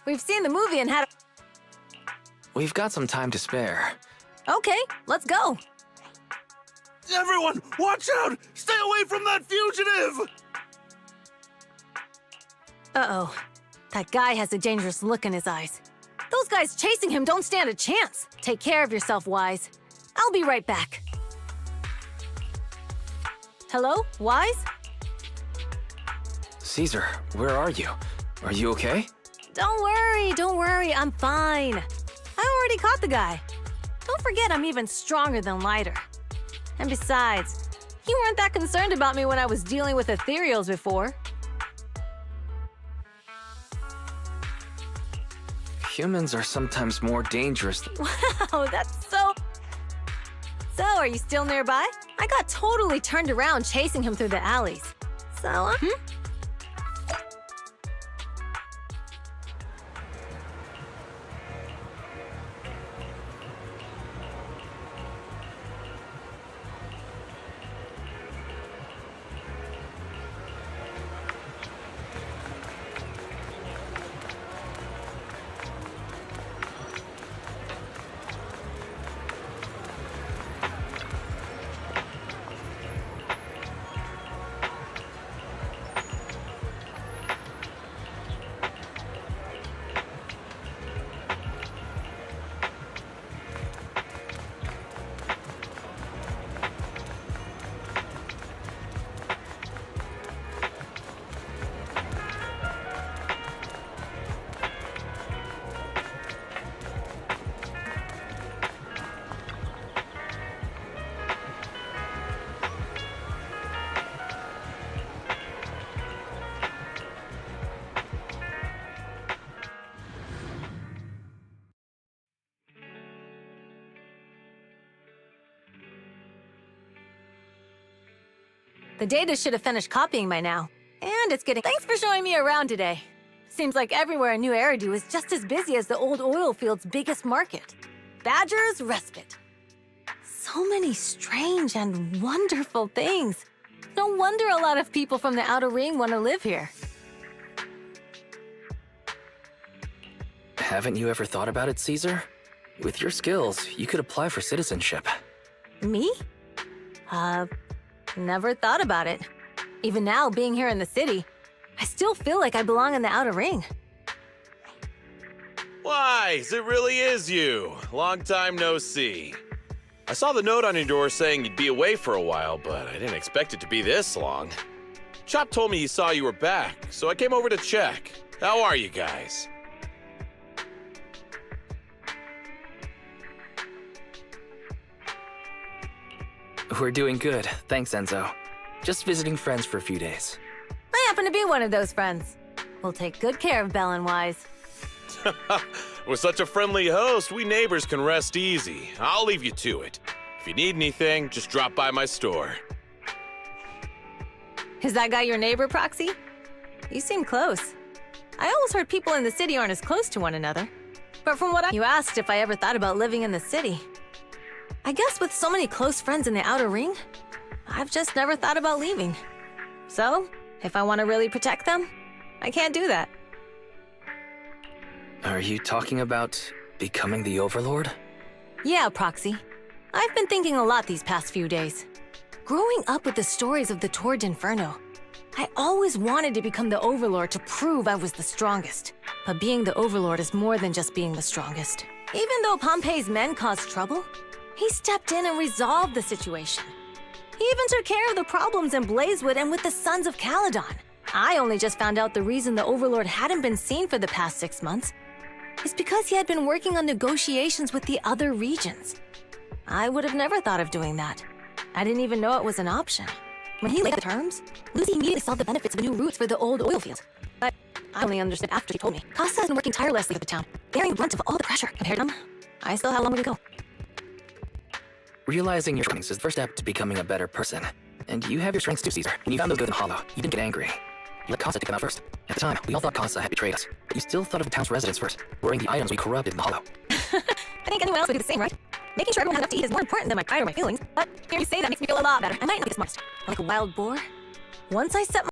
We've seen the movie and had We've got some time to spare. Okay, let's go. Everyone, watch out! Stay away from that fugitive! Uh-oh. That guy has a dangerous look in his eyes. Those guys chasing him don't stand a chance. Take care of yourself, Wise. I'll be right back. Hello, Wise? Caesar, where are you? Are you okay? Don't worry, I'm fine. I already caught the guy. Don't forget I'm even stronger than Lighter. And besides, you weren't that concerned about me when I was dealing with ethereals before. Humans are sometimes more dangerous. Wow, that's so... So, are you still nearby? I got totally turned around chasing him through the alleys. So, the data should have finished copying by now. And it's getting... Thanks for showing me around today. Seems like everywhere in New Eridu is just as busy as the old oil field's biggest market. Badger's Respite. So many strange and wonderful things. No wonder a lot of people from the Outer Ring want to live here. Haven't you ever thought about it, Caesar? With your skills, you could apply for citizenship. Me? Never thought about it. Even now, being here in the city, I still feel like I belong in the Outer Ring. Wise, it really is you. Long time no see. I saw the note on your door saying you'd be away for a while, but I didn't expect it to be this long. Chop told me he saw you were back, so I came over to check. How are you guys? We're doing good, thanks, Enzo. Just visiting friends for a few days. I happen to be one of those friends. We'll take good care of Belle and Wise. With such a friendly host, we neighbors can rest easy. I'll leave you to it. If you need anything, just drop by my store. Is that guy your neighbor, Proxy? You seem close. I always heard people in the city aren't as close to one another. But from what You asked if I ever thought about living in the city. I guess with so many close friends in the Outer Ring, I've just never thought about leaving. So, if I want to really protect them, I can't do that. Are you talking about becoming the Overlord? Yeah, Proxy. I've been thinking a lot these past few days. Growing up with the stories of the Torrid Inferno, I always wanted to become the Overlord to prove I was the strongest. But being the Overlord is more than just being the strongest. Even though Pompey's men caused trouble, he stepped in and resolved the situation. He even took care of the problems in Blazewood and with the Sons of Caledon. I only just found out the reason the Overlord hadn't been seen for the past 6 months is because he had been working on negotiations with the other regions. I would have never thought of doing that. I didn't even know it was an option. When he laid out the terms, Lucy immediately saw the benefits of the new routes for the old oil field. But I only understood after she told me. Casa has been working tirelessly for the town, bearing the brunt of all the pressure. Compared to them, I still have a long way to go. Realizing your strengths is the first step to becoming a better person. And you have your strengths too, Caesar. When you found those good in Hollow, you didn't get angry. Let Casa take them out first. At the time, we all thought Casa had betrayed us. But you still thought of the town's residents first, worrying the items we corrupted in the Hollow. I think anyone else would do the same, right? Making sure everyone has enough to eat is more important than my pride or my feelings. But hearing you say that makes me feel a lot better. I might not be the smartest, like a wild boar. Once I set my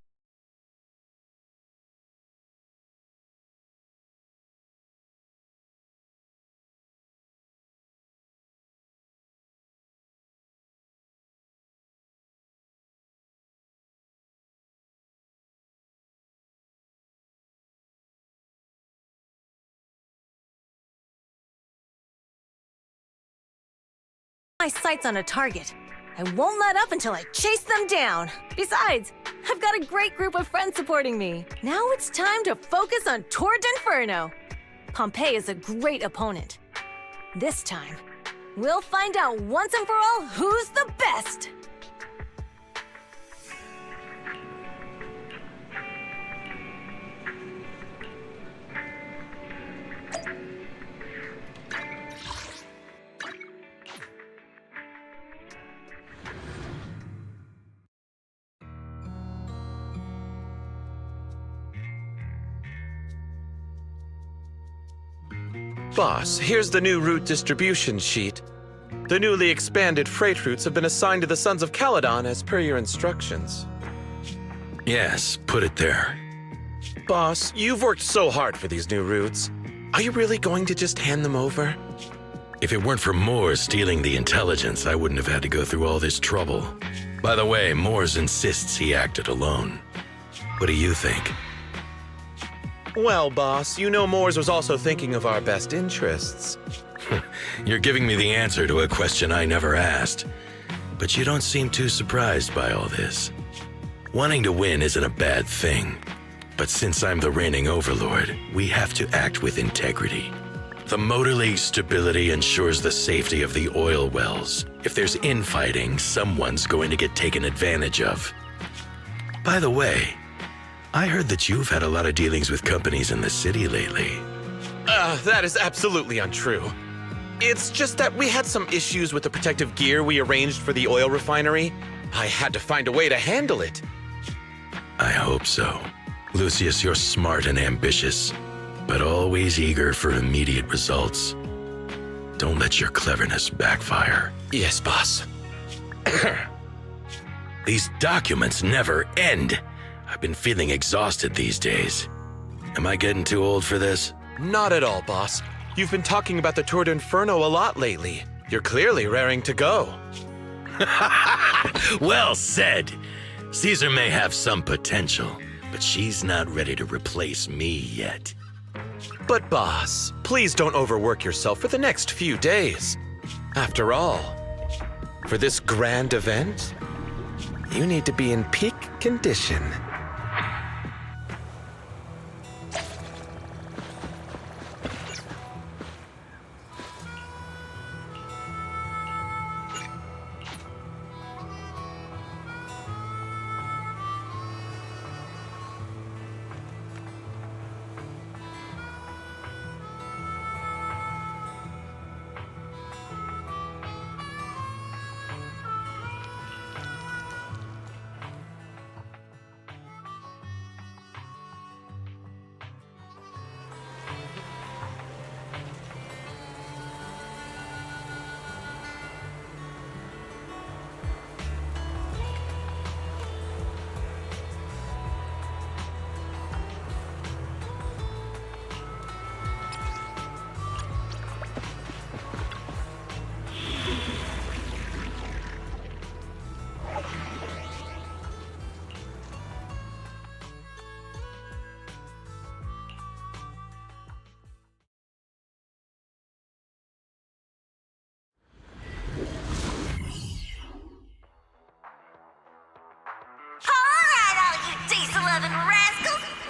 my sights on a target. I won't let up until I chase them down. Besides, I've got a great group of friends supporting me. Now it's time to focus on Tour d'Inferno. Pompeii is a great opponent. This time, we'll find out once and for all who's the best. Boss, here's the new route distribution sheet. The newly expanded freight routes have been assigned to the Sons of Caledon as per your instructions. Yes, put it there. Boss, you've worked so hard for these new routes. Are you really going to just hand them over? If it weren't for Moores stealing the intelligence, I wouldn't have had to go through all this trouble. By the way, Moores insists he acted alone. What do you think? Well, boss, you know Moores was also thinking of our best interests. You're giving me the answer to a question I never asked. But you don't seem too surprised by all this. Wanting to win isn't a bad thing. But since I'm the reigning overlord, we have to act with integrity. The Motor League's stability ensures the safety of the oil wells. If there's infighting, someone's going to get taken advantage of. By the way, I heard that you've had a lot of dealings with companies in the city lately. That is absolutely untrue. It's just that we had some issues with the protective gear we arranged for the oil refinery. I had to find a way to handle it. I hope so. Lucius, you're smart and ambitious, but always eager for immediate results. Don't let your cleverness backfire. Yes, boss. These documents never end. I've been feeling exhausted these days. Am I getting too old for this? Not at all, boss. You've been talking about the Tour d'Inferno a lot lately. You're clearly raring to go. Well said. Caesar may have some potential, but she's not ready to replace me yet. But boss, please don't overwork yourself for the next few days. After all, for this grand event, you need to be in peak condition.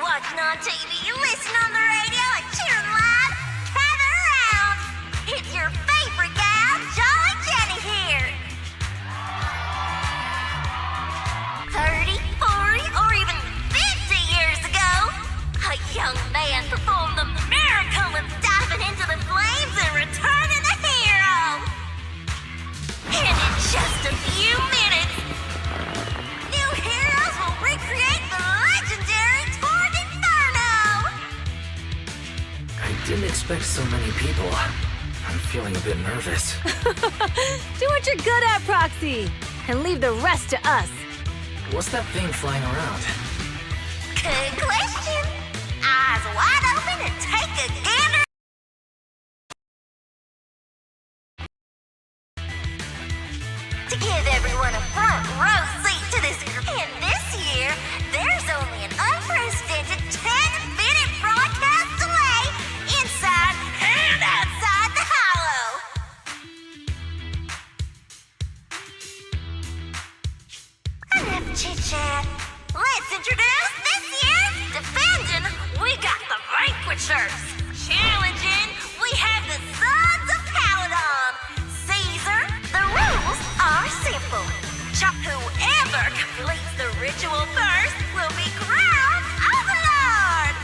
Watching on TV, listen on the radio, and cheering live, gather around. It's your favorite gal, Jolly Jenny here. 30, 40, or even 50 years ago, a young man performed the miracle of diving into the flames and returning a hero. And in just a few minutes, new heroes will recreate the legendary Tour d'Inferno! I didn't expect so many people. I'm feeling a bit nervous. Do what you're good at, Proxy, and leave the rest to us. What's that thing flying around? Good question. Eyes wide open and take a gander. To give everyone a front row seat to this group. And this year, there's only an unprecedented 10-minute broadcast delay inside and outside the Hollow. chit-chat. Let's introduce this year's defending. We got the Vanquishers. Challenging, we have the Sons of Caledon. Caesar, the rules are simple. Whoever completes the ritual first will be crowned Overlord.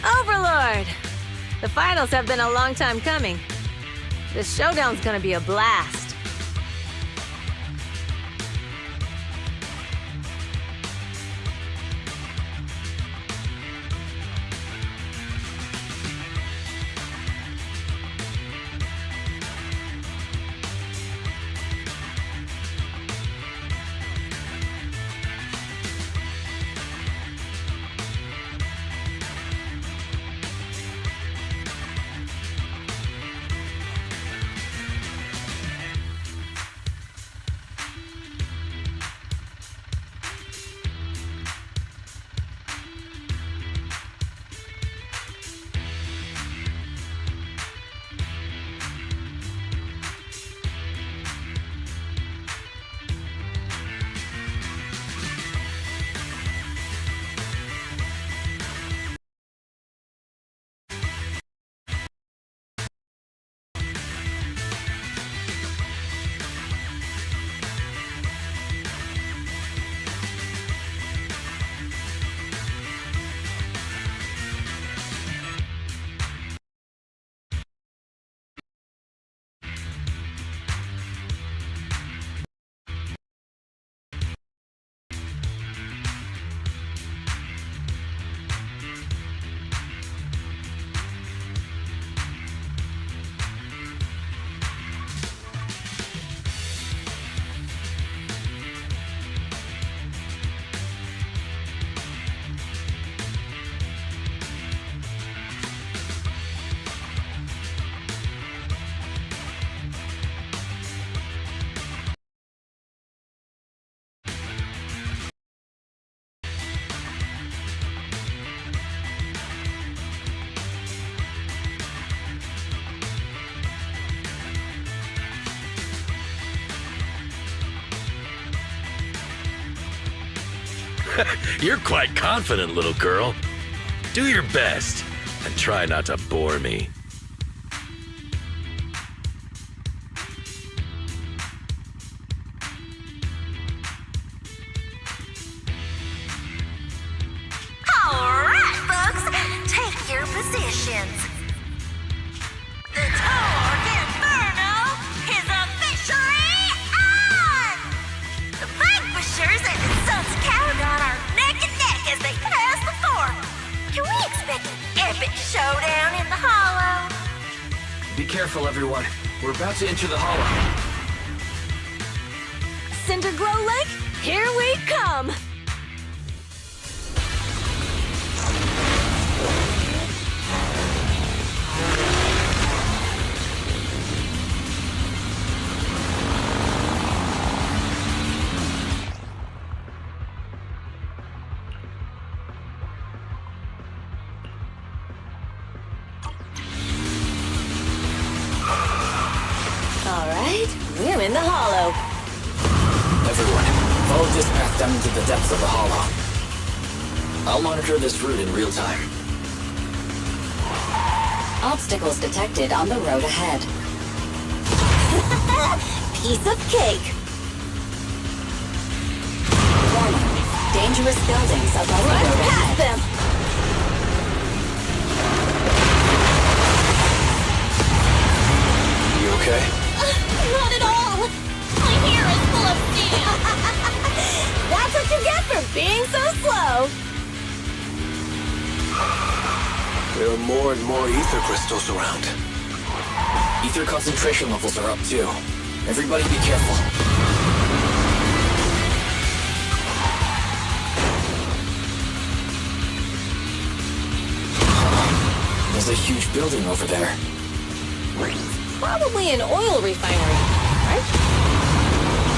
Overlord! The finals have been a long time coming. This showdown's gonna be a blast. You're quite confident, little girl. Do your best, and try not to bore me. Alright, folks, take your positions. The Torg Inferno is officially on! The Vanquishers and the Sons of Caledon are neck and neck as they pass the fork. Can we expect an epic showdown in the Hollow? Be careful, everyone. We're about to enter the Hollow. Cinder Glow Lake, here we come! We're in the Hollow. Everyone, follow this path down into the depths of the Hollow. I'll monitor this route in real time. Obstacles detected on the road ahead. Piece of cake. Warning, dangerous buildings above the road ahead. Them. You okay? Not at all! My hair is full of steel! That's what you get for being so slow! There are more and more ether crystals around. Ether concentration levels are up too. Everybody be careful. There's a huge building over there. Probably an oil refinery, right?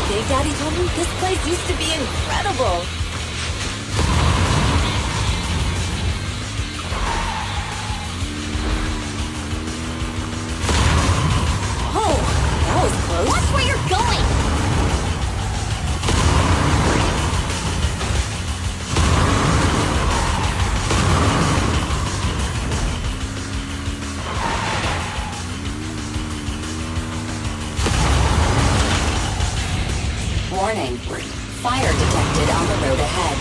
Big Daddy told me this place used to be incredible. Oh, that was close. Watch where you're going! Warning. Fire detected on the road ahead.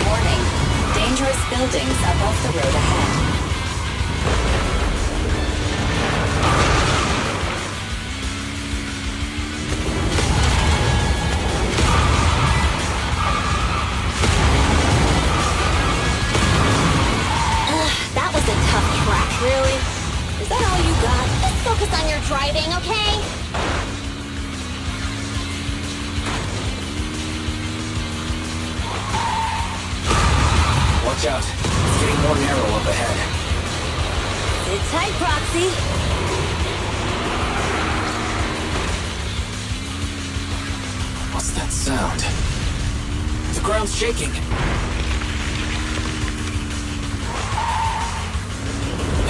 Warning. Dangerous buildings above the road ahead. That was a tough track. Really? Is that all you got? Just focus on your driving, okay? Watch out. It's getting more narrow up ahead. Sit tight, Proxy. What's that sound? The ground's shaking.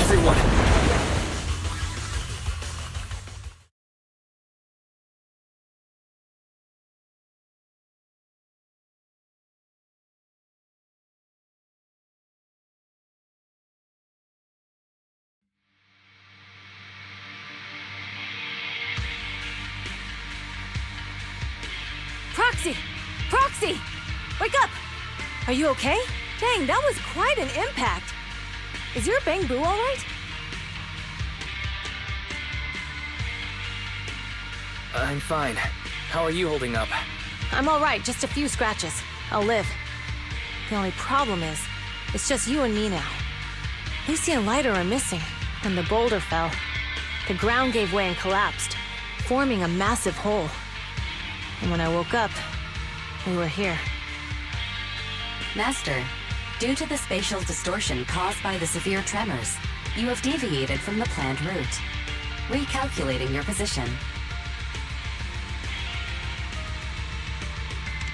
Everyone! Proxy! Proxy! Wake up! Are you okay? Dang, that was quite an impact. Is your bang boo all right? I'm fine. How are you holding up? I'm all right, just a few scratches. I'll live. The only problem is, it's just you and me now. Lucy and Lighter are missing. When the boulder fell, the ground gave way and collapsed, forming a massive hole. And when I woke up, we were here. Master, due to the spatial distortion caused by the severe tremors, you have deviated from the planned route. Recalculating your position.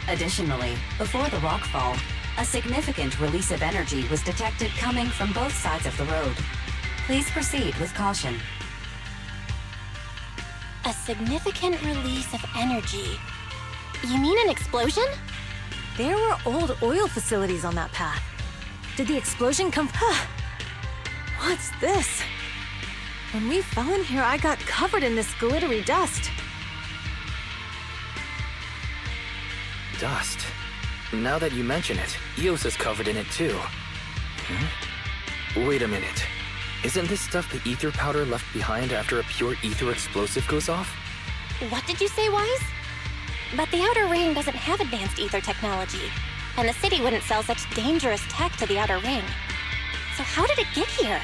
Additionally, before the rockfall, a significant release of energy was detected coming from both sides of the road. Please proceed with caution. A significant release of energy. You mean an explosion? There were old oil facilities on that path. Did the explosion come... What's this? When we fell in here, I got covered in this glittery dust. Dust. Now that you mention it, Eos is covered in it too. Wait a minute. Isn't this stuff the ether powder left behind after a pure ether explosive goes off? What did you say, Wise? But the Outer Ring doesn't have advanced ether technology, and the city wouldn't sell such dangerous tech to the Outer Ring. So how did it get here?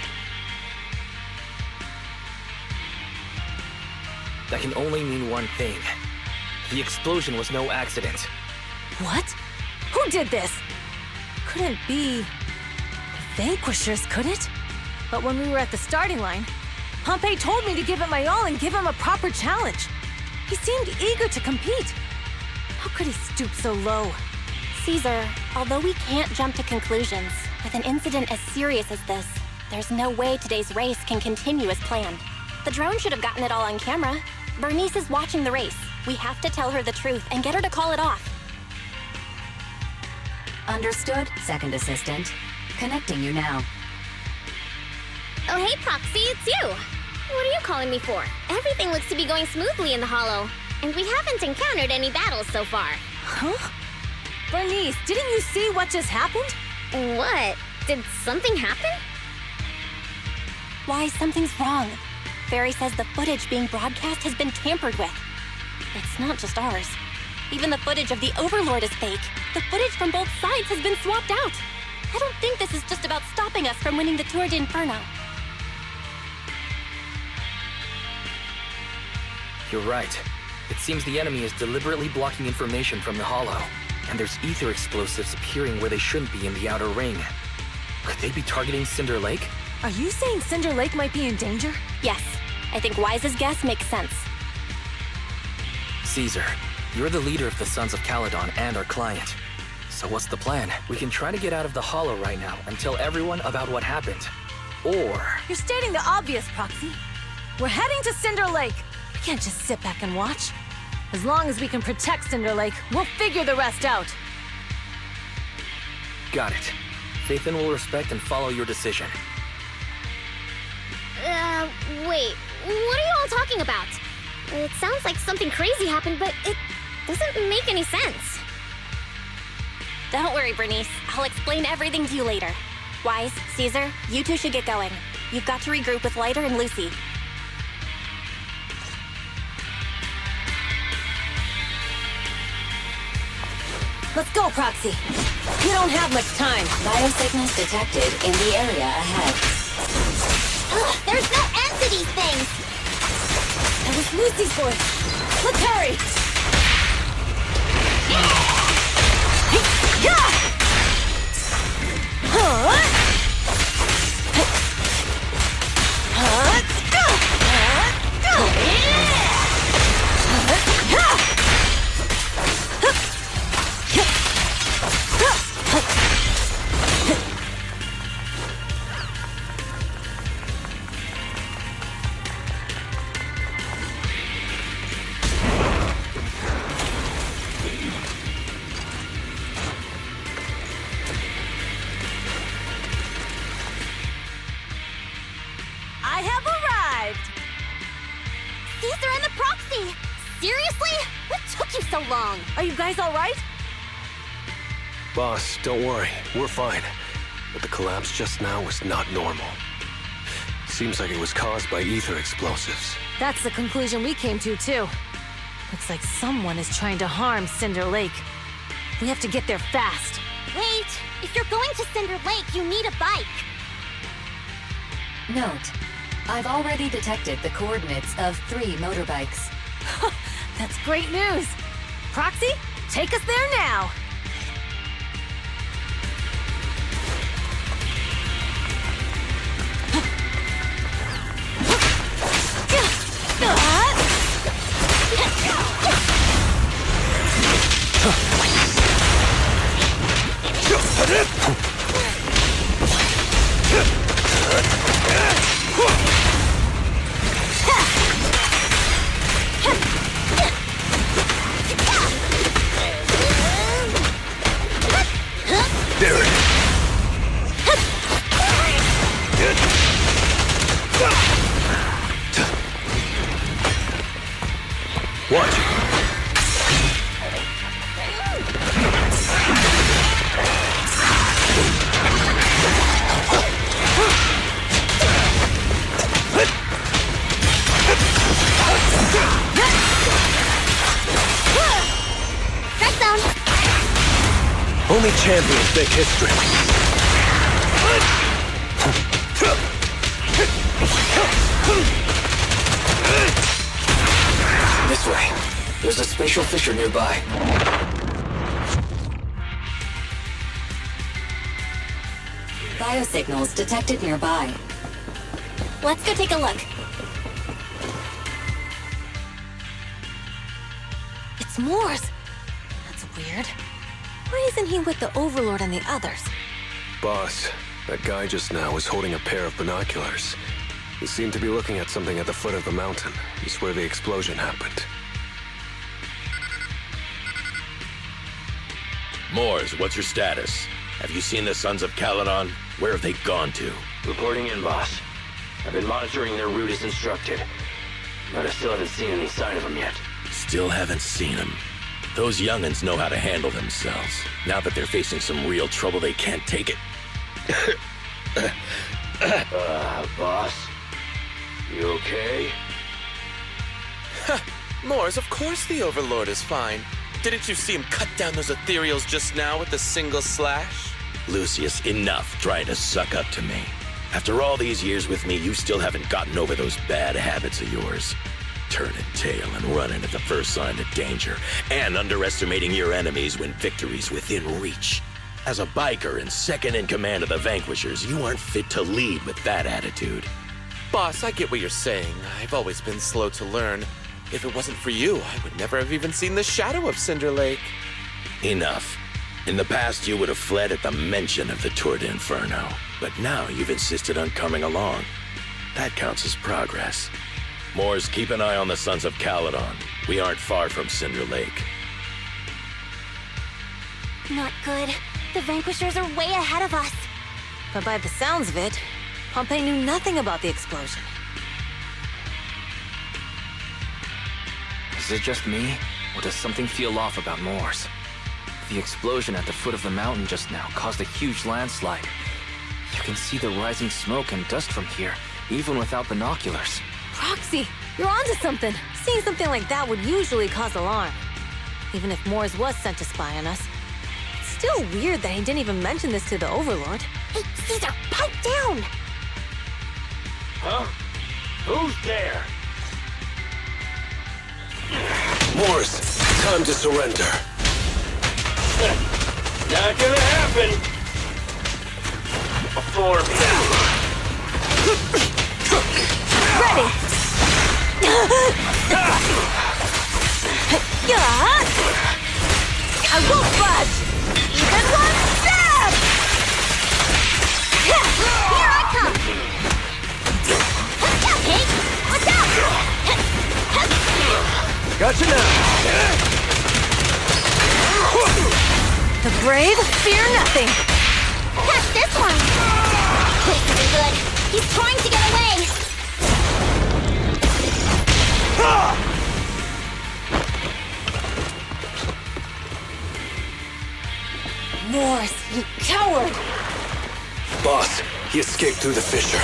That can only mean one thing. The explosion was no accident. What? Who did this? Couldn't be... the Vanquishers, could it? But when we were at the starting line, Pompey told me to give it my all and give him a proper challenge. He seemed eager to compete. How could he stoop so low? Caesar, although we can't jump to conclusions, with an incident as serious as this, there's no way today's race can continue as planned. The drone should have gotten it all on camera. Bernice is watching the race. We have to tell her the truth and get her to call it off. Understood, Second Assistant. Connecting you now. Oh, hey, Proxy, it's you. What are you calling me for? Everything looks to be going smoothly in the Hollow, and we haven't encountered any battles so far. Huh? Bernice, didn't you see what just happened? What? Did something happen? Why, something's wrong. Fairy says the footage being broadcast has been tampered with. It's not just ours. Even the footage of the Overlord is fake. The footage from both sides has been swapped out. I don't think this is just about stopping us from winning the Tour d'Inferno. You're right. It seems the enemy is deliberately blocking information from the Hollow, and there's ether explosives appearing where they shouldn't be in the outer ring. Could they be targeting Cinder Lake? Are you saying Cinder Lake might be in danger? Yes, I think Wise's guess makes sense. Caesar, you're the leader of the Sons of Caledon and our client. So what's the plan? We can try to get out of the Hollow right now and tell everyone about what happened. Or... You're stating the obvious, Proxy. We're heading to Cinder Lake. We can't just sit back and watch. As long as we can protect Cinder Lake, we'll figure the rest out. Got it. Phaethon will respect and follow your decision. Wait. What are you all talking about? It sounds like something crazy happened, but it doesn't make any sense. Don't worry, Bernice. I'll explain everything to you later. Wise, Caesar, you two should get going. You've got to regroup with Lighter and Lucy. Let's go, Proxy. We don't have much time. Biosignals detected in the area ahead. Ugh, there's no end to these things! That was Lucy's voice. Let's hurry! I have arrived! Caesar and the Proxy! Seriously? What took you so long? Are you guys all right? Boss, don't worry. We're fine. But the collapse just now was not normal. Seems like it was caused by ether explosives. That's the conclusion we came to, too. Looks like someone is trying to harm Cinder Lake. We have to get there fast. Wait! If you're going to Cinder Lake, you need a bike. Note, I've already detected the coordinates of 3 motorbikes. That's great news. Proxy, take us there now. Watch. Strike zone. Only champions make history. This way. There's a spatial fissure nearby. Biosignals detected nearby. Let's go take a look. It's Morse. That's weird. Why isn't he with the Overlord and the others? Boss, that guy just now was holding a pair of binoculars. He seemed to be looking at something at the foot of the mountain. Just where the explosion happened. Moors, what's your status? Have you seen the Sons of Caledon? Where have they gone to? Reporting in, boss. I've been monitoring their route as instructed, but I still haven't seen any sign of them yet. Still haven't seen them. Those young'uns know how to handle themselves. Now that they're facing some real trouble, they can't take it. Boss? You okay? Moors, of course the Overlord is fine. Didn't you see him cut down those ethereals just now with a single slash? Lucius, enough trying to suck up to me. After all these years with me, you still haven't gotten over those bad habits of yours. Turning tail and running at the first sign of danger, and underestimating your enemies when victory's within reach. As a biker and second in command of the Vanquishers, you aren't fit to lead with that attitude. Boss, I get what you're saying. I've always been slow to learn. If it wasn't for you, I would never have even seen the shadow of Cinder Lake. Enough. In the past, you would have fled at the mention of the Tour d'Inferno, but now you've insisted on coming along. That counts as progress. Moors, keep an eye on the Sons of Caledon. We aren't far from Cinder Lake. Not good. The Vanquishers are way ahead of us. But by the sounds of it, Pompey knew nothing about the explosion. Is it just me, or does something feel off about Moors? The explosion at the foot of the mountain just now caused a huge landslide. You can see the rising smoke and dust from here, even without binoculars. Roxy, you're onto something. Seeing something like that would usually cause alarm. Even if Moors was sent to spy on us. It's still weird that he didn't even mention this to the Overlord. Hey, Caesar, pipe down! Huh? Who's there? Moors, time to surrender. Not gonna happen! For me. Ready! I won't budge! Even one step! Here I come! Watch out, Pig! Watch out! Gotcha now! The brave fear nothing! Catch this one! This isn't good. He's trying to get away! Moors, you coward! Boss, he escaped through the fissure.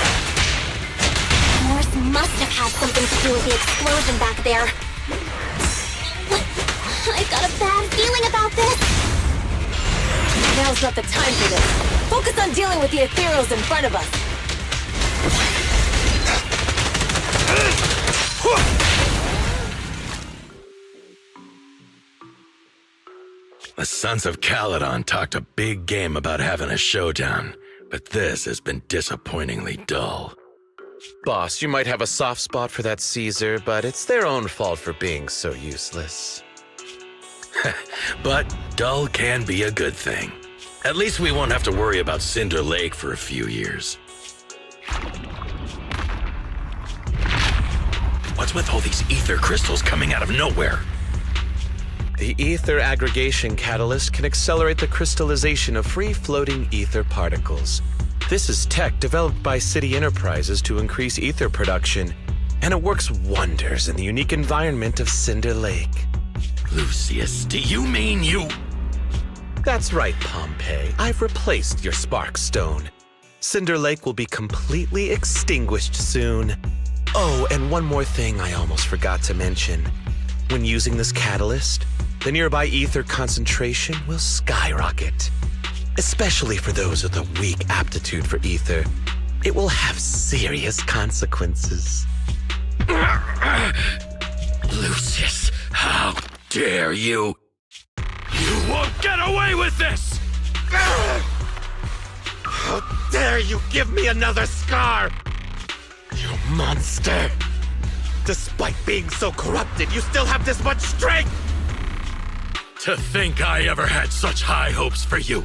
Morse must have had something to do with the explosion back there. I've got a bad feeling about this. Now's not the time for this. Focus on dealing with the ethereals in front of us. The Sons of Caledon talked a big game about having a showdown, but this has been disappointingly dull. Boss, you might have a soft spot for that Caesar, but it's their own fault for being so useless. But dull can be a good thing. At least we won't have to worry about Cinder Lake for a few years. What's with all these ether crystals coming out of nowhere? The ether aggregation catalyst can accelerate the crystallization of free-floating ether particles. This is tech developed by City Enterprises to increase ether production, and it works wonders in the unique environment of Cinder Lake. Lucius, do you mean you... That's right, Pompey. I've replaced your spark stone. Cinder Lake will be completely extinguished soon. Oh, and one more thing I almost forgot to mention. When using this catalyst, the nearby ether concentration will skyrocket. Especially for those with a weak aptitude for ether, it will have serious consequences. Lucius, how dare you? You won't get away with this! How dare you give me another scar! You monster! Despite being so corrupted, you still have this much strength! To think I ever had such high hopes for you.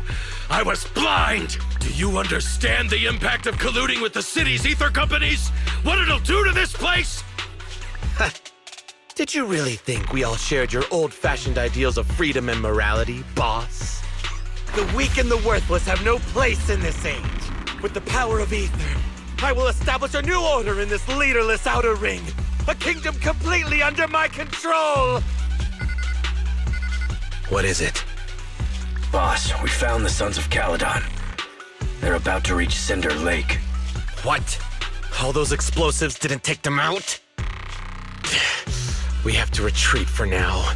I was blind! Do you understand the impact of colluding with the city's ether companies? What it'll do to this place? Did you really think we all shared your old-fashioned ideals of freedom and morality, boss? The weak and the worthless have no place in this age. With the power of ether, I will establish a new order in this leaderless outer ring. A kingdom completely under my control! What is it? Boss, we found the Sons of Caledon. They're about to reach Cinder Lake. What? All those explosives didn't take them out? We have to retreat for now.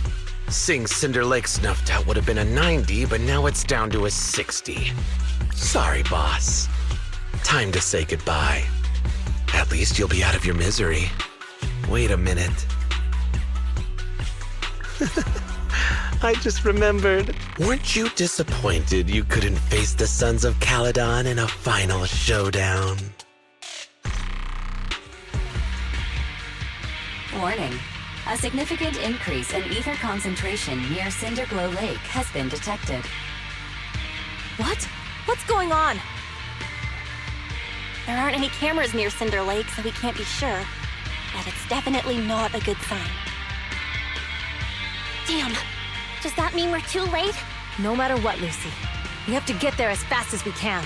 Seeing Cinder Lake snuffed out would have been a 90, but now it's down to a 60. Sorry, boss. Time to say goodbye. At least you'll be out of your misery. Wait a minute. I just remembered. Weren't you disappointed you couldn't face the Sons of Caledon in a final showdown? Warning. A significant increase in ether concentration near Cinderglow Lake has been detected. What? What's going on? There aren't any cameras near Cinder Lake, so we can't be sure. But it's definitely not a good sign. Damn. Does that mean we're too late? No matter what, Lucy. We have to get there as fast as we can.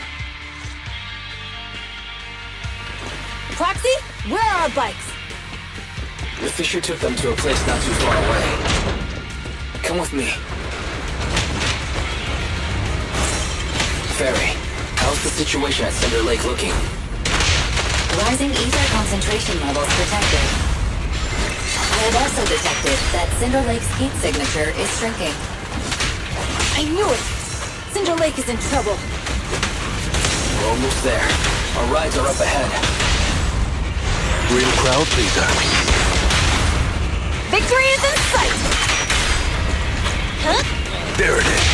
Proxy, where are our bikes? The Fisher took them to a place not too far away. Come with me. Fairy, how's the situation at Cinder Lake looking? Rising ether concentration levels detected. I have also detected that Cinder Lake's heat signature is shrinking. I knew it! Cinder Lake is in trouble. We're almost there. Our rides are up ahead. Real crowd, pleaser. Victory is in sight! Huh? There it is.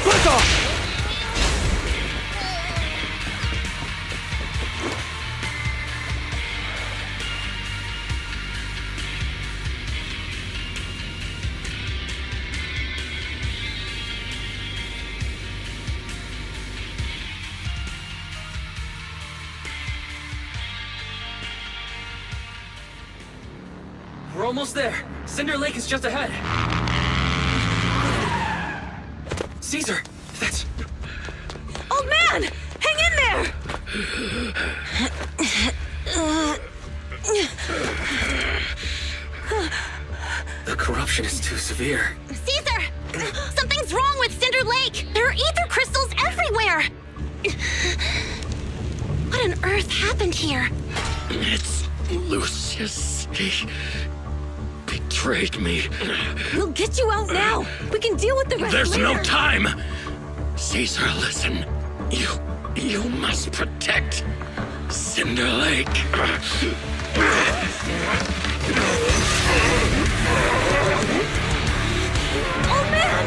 Let's off! We're almost there. Cinder Lake is just ahead. Caesar, that's... Old man! Hang in there! The corruption is too severe. Caesar! Something's wrong with Cinder Lake! There are ether crystals everywhere! What on earth happened here? It's Lucius. He betrayed me. We'll get you out now! We can deal with the rest There's later. no time! Caesar, listen. You must protect Cinder Lake. Oh man!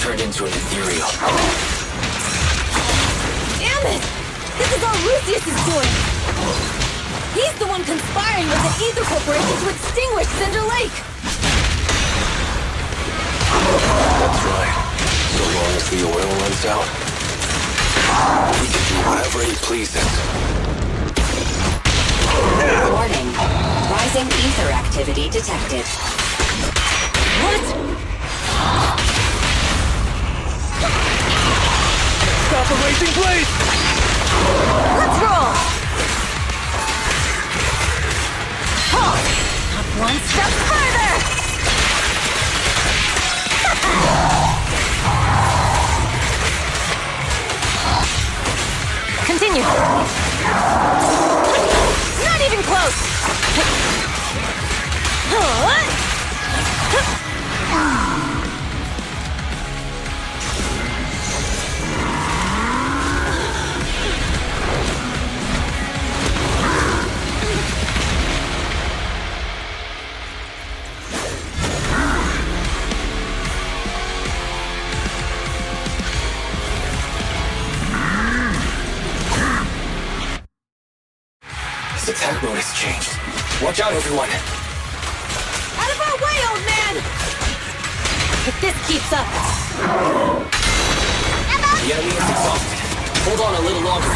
Turned into an ethereal. Damn it! This is all Lucius is doing! He's the one conspiring with the Ether Corporation to extinguish Cinder Lake! That's right. So long as the oil runs out, he can do whatever he pleases. Warning. Rising ether activity detected. What? Stop the racing blade! Let's roll! Huh. Up one step further! Continue. Not even close! attack mode has changed. Watch out, everyone. Out of our way, old man! If this keeps up... The enemy is exhausted. Hold on a little longer.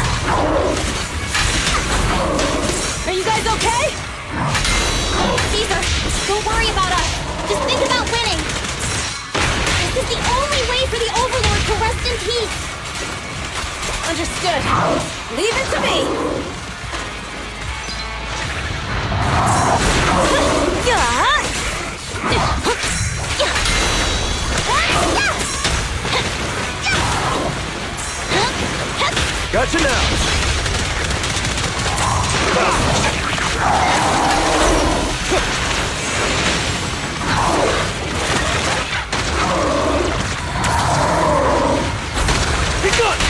Are you guys okay? Caesar, don't worry about us. Just think about winning. This is the only way for the Overlord to rest in peace. Understood. Leave it to me. Gotcha now! Be gone!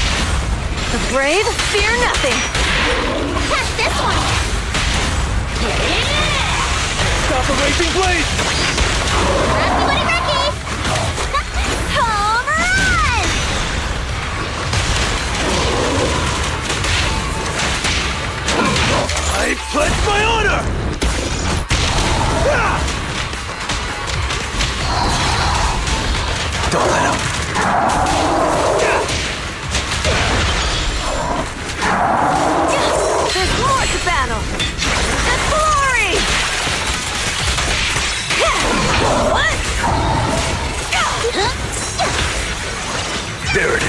The brave fear nothing. Catch this one! Stop the racing blade! Rocky, Rocky! Home run! I pledge my honor! Don't let him. There's more to battle. The glory! What? There it is.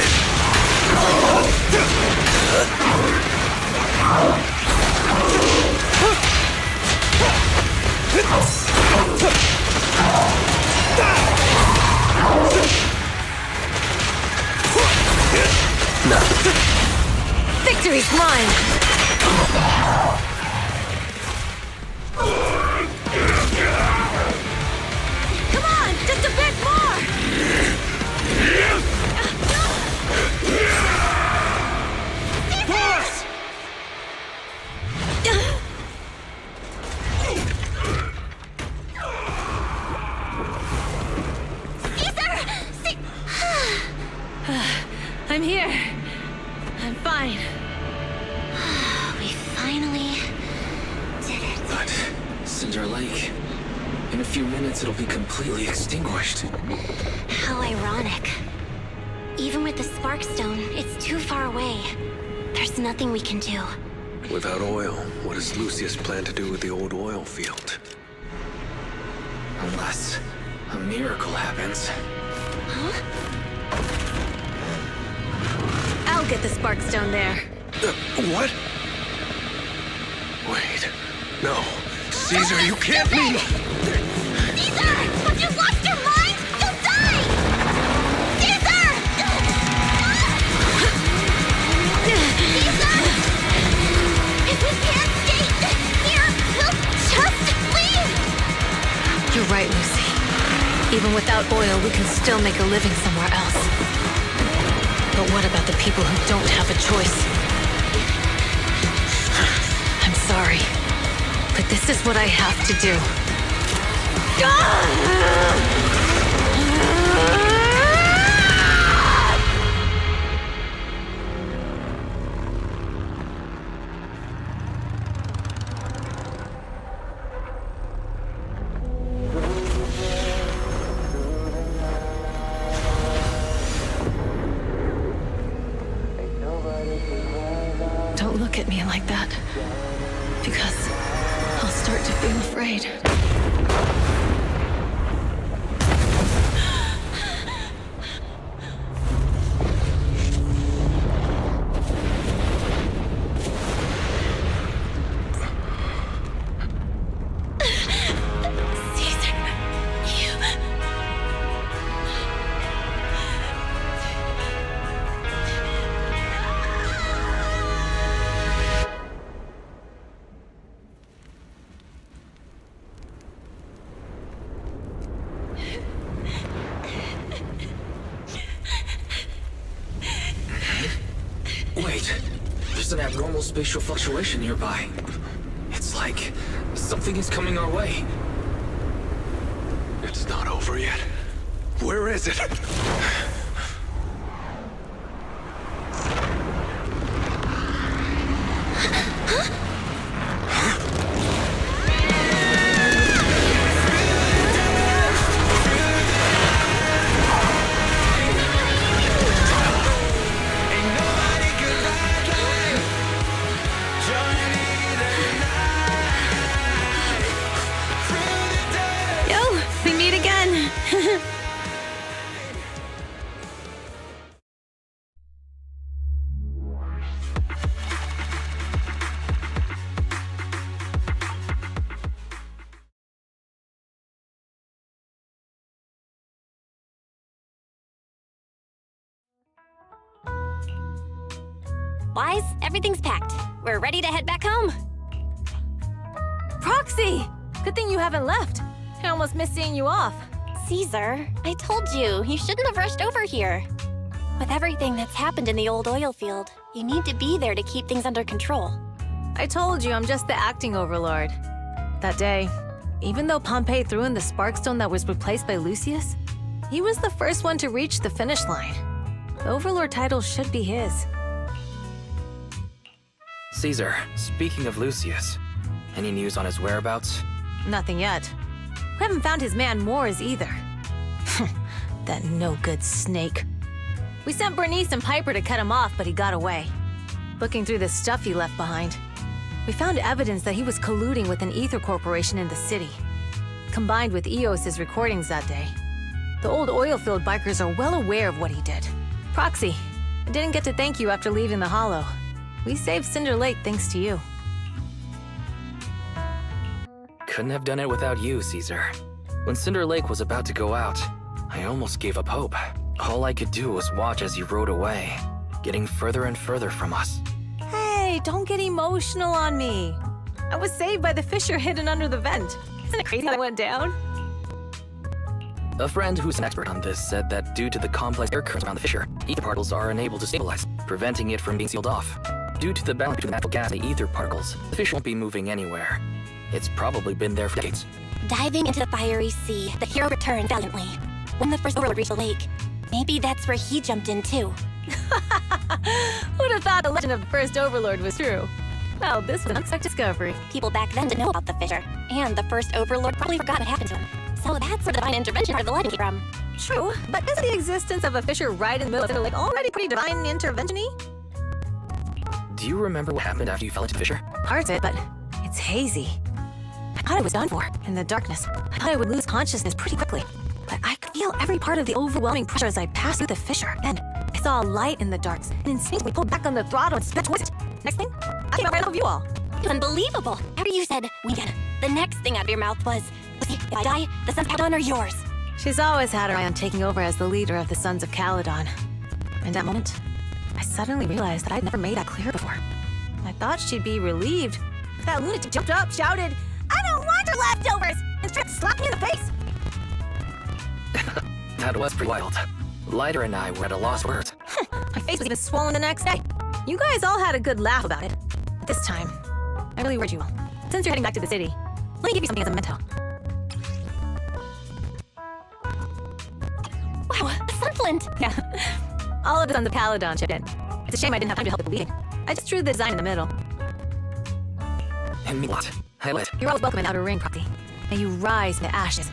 Victory's mine! Come on, just a bit more! Boss! I'm here. I'm fine. We finally did it. But Cinder Lake, in a few minutes it'll be completely extinguished. How ironic. Even with the Sparkstone, it's too far away. There's nothing we can do. Without oil, what does Lucius plan to do with the old oil field? Unless a miracle happens. Huh? I'll get the Sparkstone there. What? Wait. No. Caesar, you can't leave! Caesar! Have you lost your mind? You'll die! Caesar! Caesar! If we can't stay here, we'll just leave! You're right, Lucy. Even without oil, we can still make a living somewhere else. But what about the people who don't have a choice? I'm sorry, but this is what I have to do. Don't look at me like that, because I'll start to feel afraid. Wait, there's an abnormal spatial fluctuation nearby. It's like something is coming our way. It's not over yet. Where is it? Huh? Wise, everything's packed. We're ready to head back home. Proxy! Good thing you haven't left. I almost missed seeing you off. Caesar, I told you, you shouldn't have rushed over here. With everything that's happened in the old oil field, you need to be there to keep things under control. I told you I'm just the acting overlord. That day, even though Pompey threw in the sparkstone that was replaced by Lucius, he was the first one to reach the finish line. The overlord title should be his. Caesar, speaking of Lucius, any news on his whereabouts? Nothing yet. We haven't found his man Moores either. That no-good snake. We sent Bernice and Piper to cut him off, but he got away. Looking through the stuff he left behind, we found evidence that he was colluding with an ether corporation in the city. Combined with Eos's recordings that day, the old oilfield bikers are well aware of what he did. Proxy, I didn't get to thank you after leaving the Hollow. We saved Cinder Lake thanks to you. Couldn't have done it without you, Caesar. When Cinder Lake was about to go out, I almost gave up hope. All I could do was watch as you rode away, getting further and further from us. Hey, don't get emotional on me. I was saved by the fissure hidden under the vent. Isn't it crazy how it went down? A friend who's an expert on this said that due to the complex air currents around the fissure, ether particles are unable to stabilize, preventing it from being sealed off. Due to the balance between the natural gas and the ether particles, the fissure won't be moving anywhere. It's probably been there for decades. Diving into the fiery sea, the hero returned valiantly. When the first overlord reached the lake, maybe that's where he jumped in too. Who'd have thought the legend of the first overlord was true? Well, this was an unexpected discovery. People back then didn't know about the fissure, and the first overlord probably forgot what happened to him. So that's where the divine intervention part of the legend came from. True, but isn't the existence of a fissure right in the middle of the lake already pretty divine intervention-y? Do you remember what happened after you fell into the fissure? Parts of it, but it's hazy. I thought I was done for, in the darkness. I thought I would lose consciousness pretty quickly. But I could feel every part of the overwhelming pressure as I passed through the fissure. Then, I saw a light in the darks, and instinctively pulled back on the throttle and sped towards it. Next thing, I came out right off of you all. Unbelievable! After you said, we did, the next thing out of your mouth was, if I die, the Sons of Caledon are yours. She's always had her eye on taking over as the leader of the Sons of Caledon. In that moment, I suddenly realized that I'd never made that clear before. I thought she'd be relieved. That lunatic jumped up, shouted, "I don't want her leftovers!" and tripped, slapped me in the face. That was pretty wild. Lighter and I were at a loss for words. My face was even swollen the next day. You guys all had a good laugh about it. But this time, I really worried you all. Since you're heading back to the city, let me give you something as a memento. Wow, a sunflint! Yeah. All of the Sons of Caledon chipped in. It's a shame I didn't have time to help with the bleeding. I just drew the design in the middle. And me a lot. Highlight. You're always welcome in Outer Ring, Proxy. May you rise in the ashes.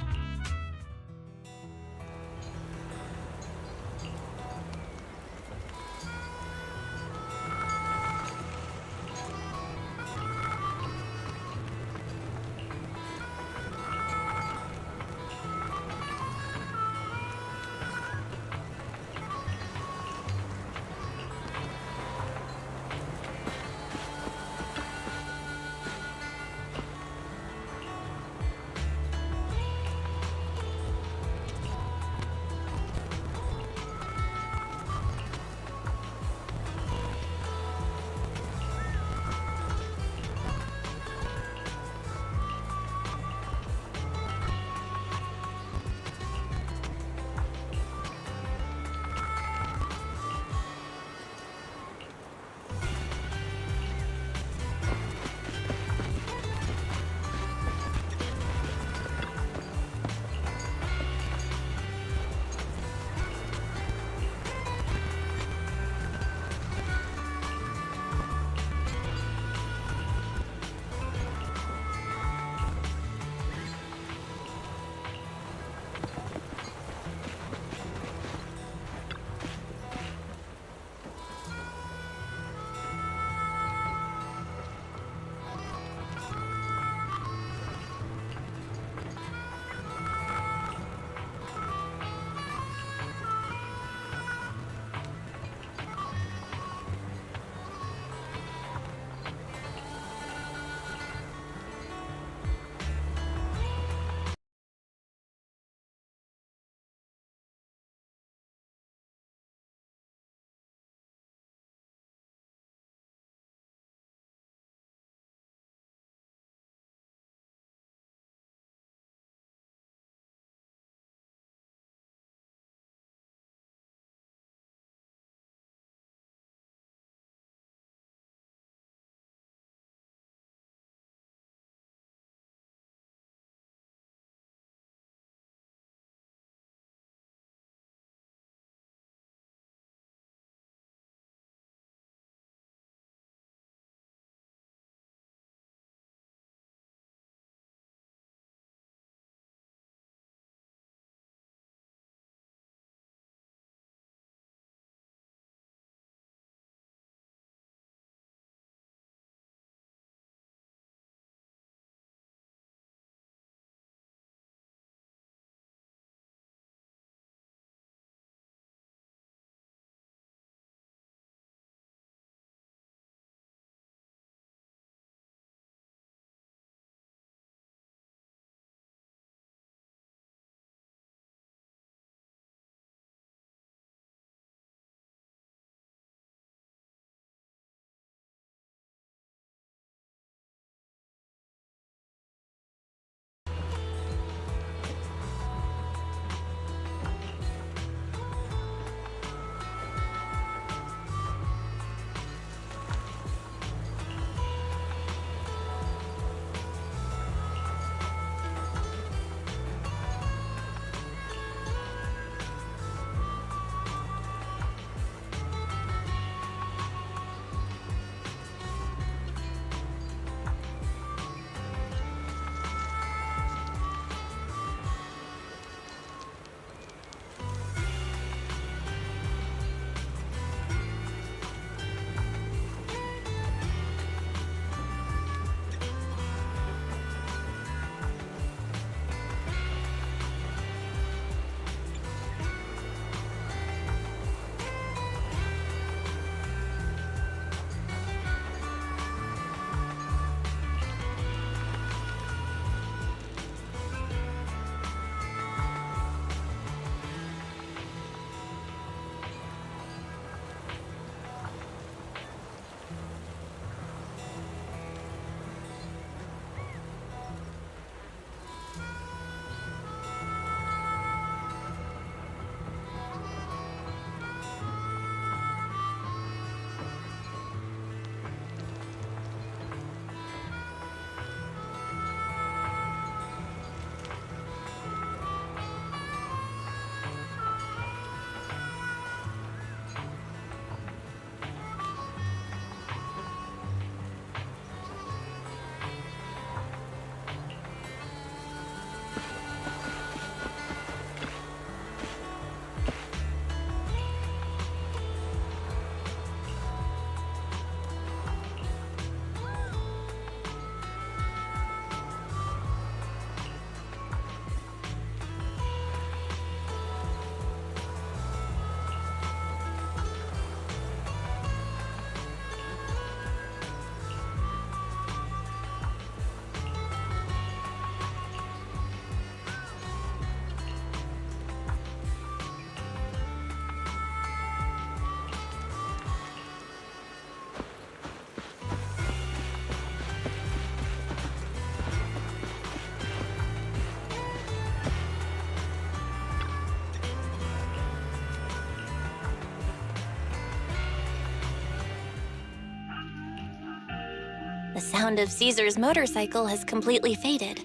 The sound of Caesar's motorcycle has completely faded.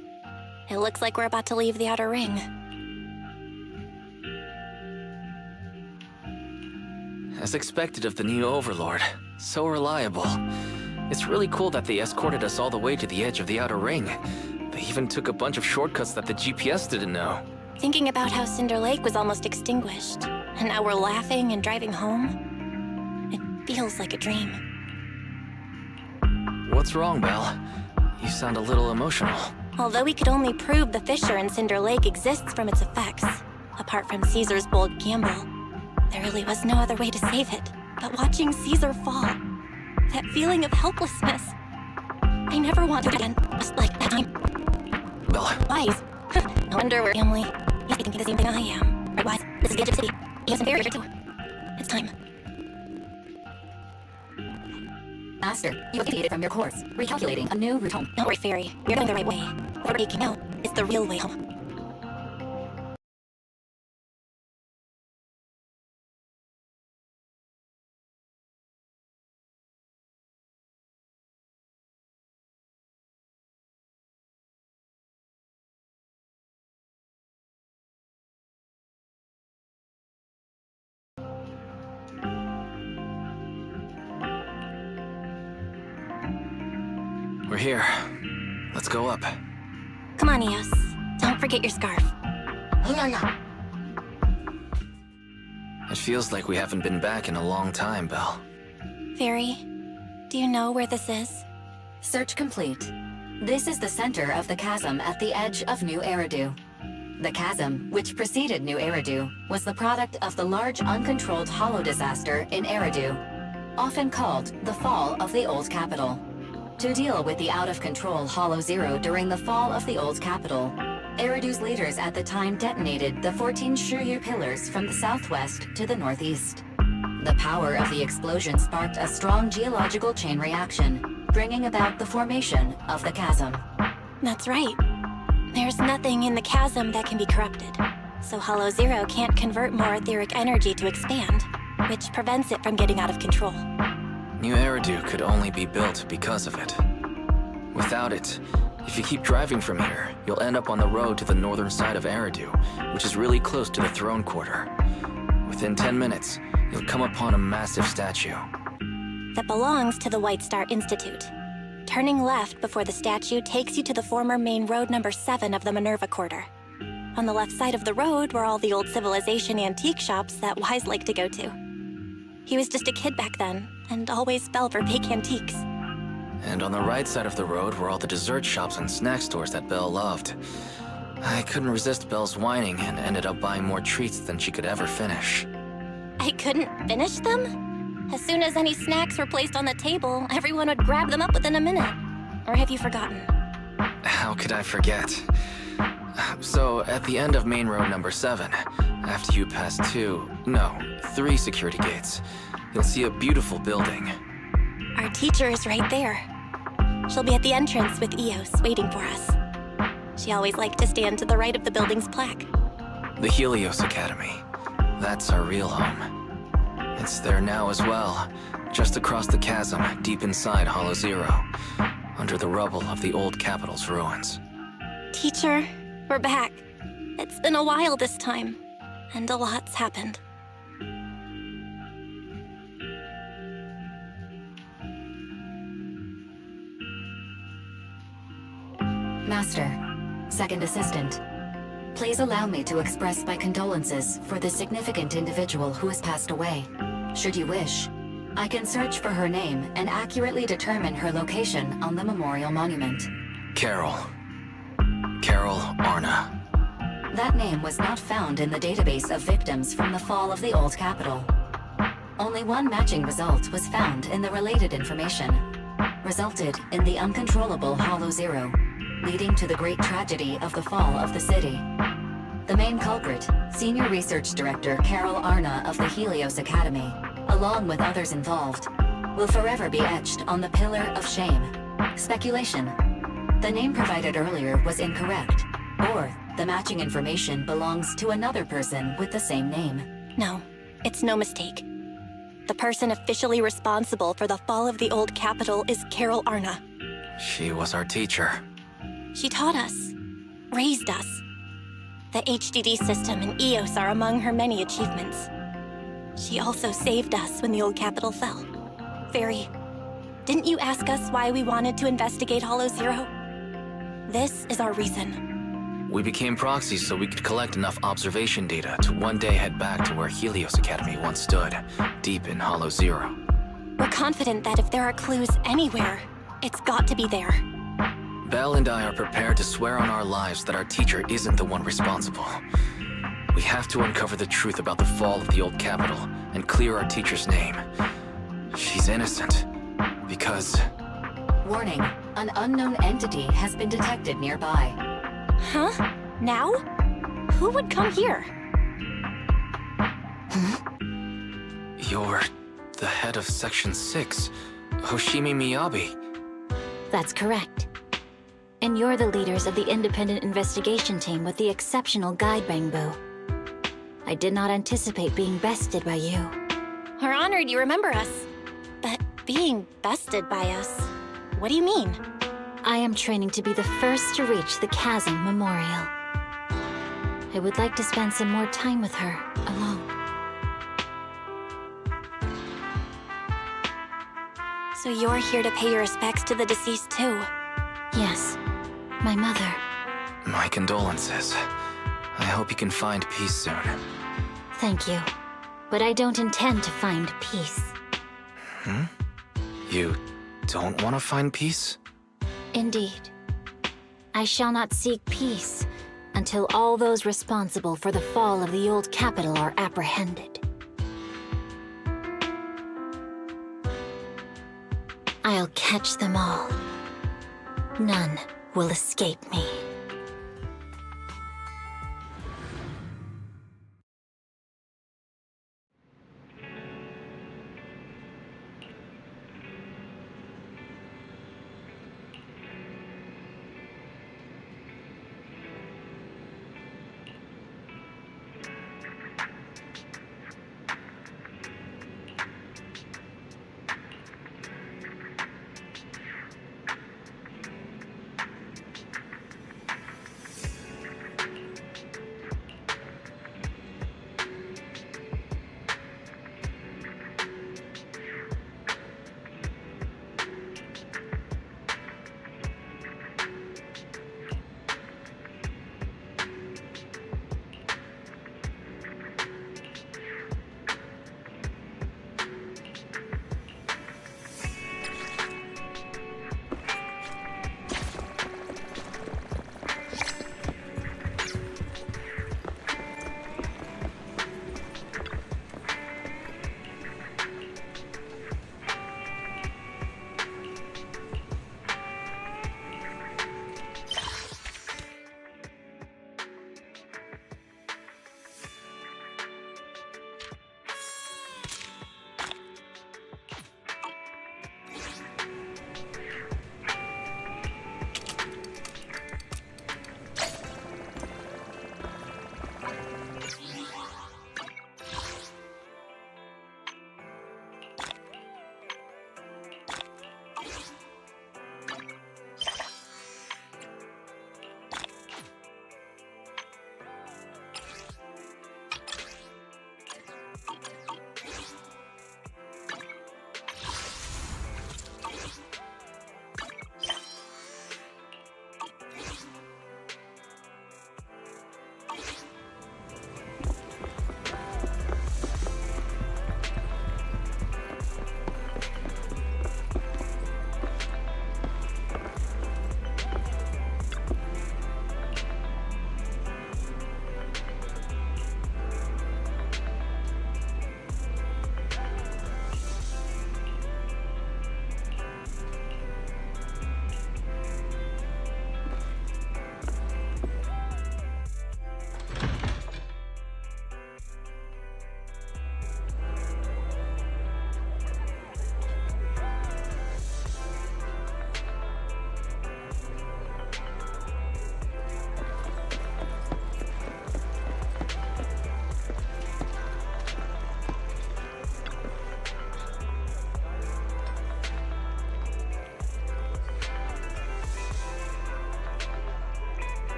It looks like we're about to leave the outer ring. As expected of the new overlord. So reliable. It's really cool that they escorted us all the way to the edge of the outer ring. They even took a bunch of shortcuts that the GPS didn't know. Thinking about how Cinder Lake was almost extinguished, and now we're laughing and driving home, it feels like a dream. What's wrong, Belle? You sound a little emotional. Although we could only prove the fissure in Cinder Lake exists from its effects, apart from Caesar's bold gamble, there really was no other way to save it. But watching Caesar fall, that feeling of helplessness, I never want to again, just like that time. Belle. Wise. No wonder we're family. He's thinking the same thing I am. Right, Wise? This is the edge of the city. He has a barrier too. It's time. Master, you have deviated from your course, recalculating a new route home. Don't worry, Fairy. We're going the right way. What we're taking out is the real way home. We're here. Let's go up. Come on, Eos. Don't forget your scarf. It feels like we haven't been back in a long time, Belle. Fairy, do you know where this is? Search complete. This is the center of the chasm at the edge of New Eridu. The chasm, which preceded New Eridu, was the product of the large uncontrolled hollow disaster in Eridu, often called the fall of the Old Capital. To deal with the out-of-control Hollow Zero during the fall of the Old Capital, Eridu's leaders at the time detonated the 14 Shuryu pillars from the southwest to the northeast. The power of the explosion sparked a strong geological chain reaction, bringing about the formation of the chasm. That's right. There's nothing in the chasm that can be corrupted, so Hollow Zero can't convert more etheric energy to expand, which prevents it from getting out of control. New Eridu could only be built because of it. Without it, if you keep driving from here, you'll end up on the road to the northern side of Eridu, which is really close to the throne quarter. Within 10 minutes, you'll come upon a massive statue. That belongs to the White Star Institute. Turning left before the statue takes you to the former main road number 7 of the Minerva Quarter. On the left side of the road were all the old civilization antique shops that Wise liked to go to. He was just a kid back then, and always fell for fake antiques. And on the right side of the road were all the dessert shops and snack stores that Belle loved. I couldn't resist Belle's whining and ended up buying more treats than she could ever finish. I couldn't finish them? As soon as any snacks were placed on the table, everyone would grab them up within a minute. Or have you forgotten? How could I forget? So, at the end of main road number 7, after you pass 3 security gates, you'll see a beautiful building. Our teacher is right there. She'll be at the entrance with Eos, waiting for us. She always liked to stand to the right of the building's plaque. The Helios Academy. That's our real home. It's there now as well, just across the chasm, deep inside Hollow Zero, under the rubble of the old capital's ruins. Teacher, we're back. It's been a while this time, and a lot's happened. Master, Second Assistant, please allow me to express my condolences for the significant individual who has passed away. Should you wish, I can search for her name and accurately determine her location on the memorial monument. Carol Arna. That name was not found in the database of victims from the fall of the Old Capital. Only one matching result was found in the related information, resulted in the uncontrollable Hollow Zero, leading to the great tragedy of the fall of the city. The main culprit, Senior Research Director Carol Arna of the Helios Academy, along with others involved, will forever be etched on the Pillar of Shame. Speculation. The name provided earlier was incorrect, or the matching information belongs to another person with the same name. No, it's no mistake. The person officially responsible for the fall of the Old Capital is Carol Arna. She was our teacher. She taught us, raised us. The HDD system and EOS are among her many achievements. She also saved us when the old capital fell. Fairy, didn't you ask us why we wanted to investigate Hollow Zero? This is our reason. We became proxies so we could collect enough observation data to one day head back to where Helios Academy once stood, deep in Hollow Zero. We're confident that if there are clues anywhere, it's got to be there. Belle and I are prepared to swear on our lives that our teacher isn't the one responsible. We have to uncover the truth about the fall of the old capital and clear our teacher's name. She's innocent. Because... Warning, an unknown entity has been detected nearby. Huh? Now? Who would come here? You're the head of Section 6, Hoshimi Miyabi. That's correct. And you're the leaders of the independent investigation team with the exceptional guide Bangbu. I did not anticipate being bested by you. We're honored you remember us. But being bested by us, what do you mean? I am training to be the first to reach the Chasm Memorial. I would like to spend some more time with her, alone. So you're here to pay your respects to the deceased too? Yes, my mother. My condolences. I hope you can find peace soon. Thank you. But I don't intend to find peace. You don't want to find peace? Indeed. I shall not seek peace until all those responsible for the fall of the old capital are apprehended. I'll catch them all. None will escape me.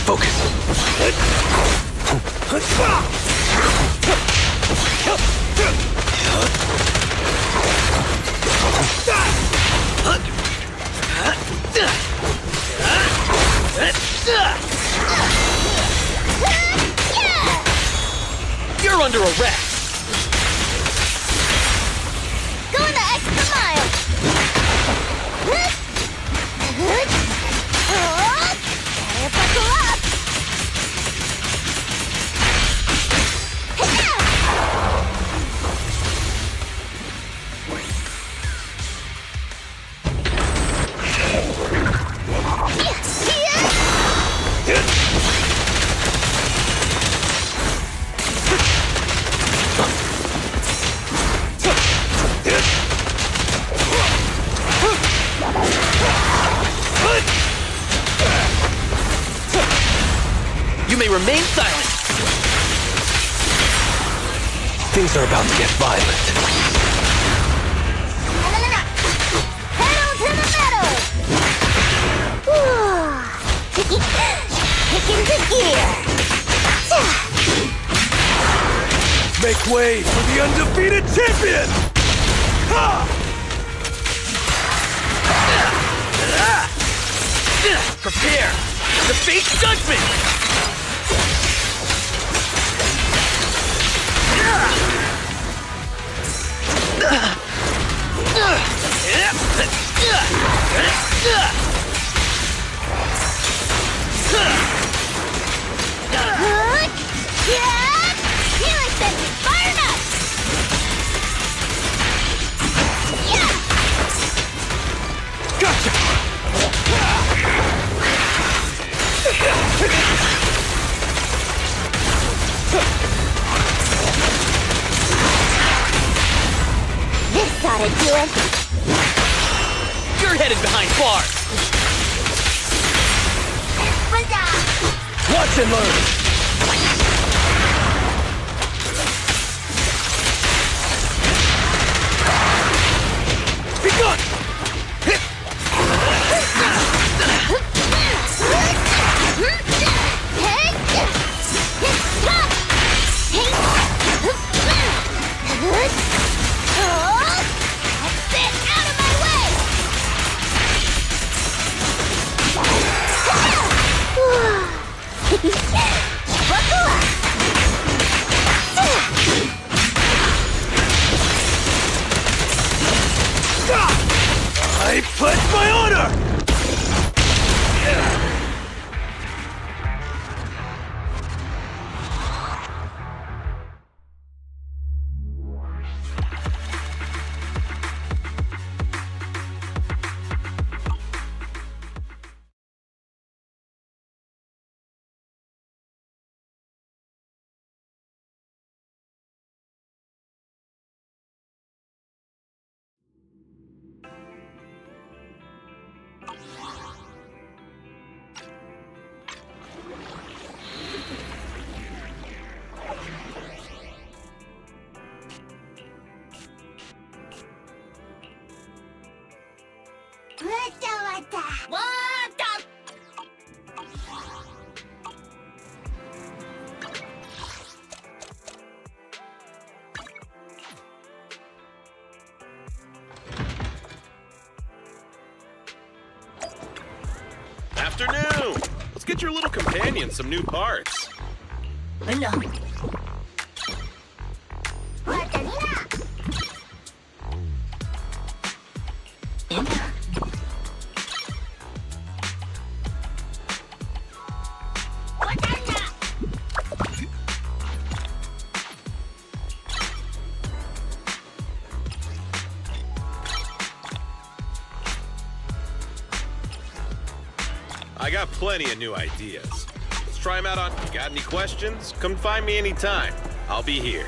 Focus. You're under arrest! Going the extra mile! Better buckle up! You may remain silent! Things are about to get violent. Pedal to the metal! Kick into gear! Make way for the undefeated champion! Ha! Prepare to face judgment! This ought to do it! You're headed behind bars! Watch and learn! Begun! I pledge my honor! Afternoon! Let's get your little companion some new parts. I got plenty of new ideas. Let's try them out on... Got any questions? Come find me anytime. I'll be here.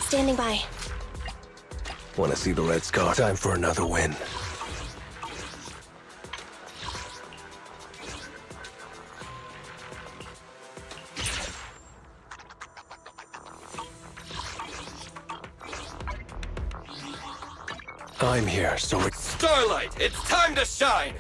Standing by. Want to see the Red Scar? Time for another win. I'm here, so Starlight, it's time to shine!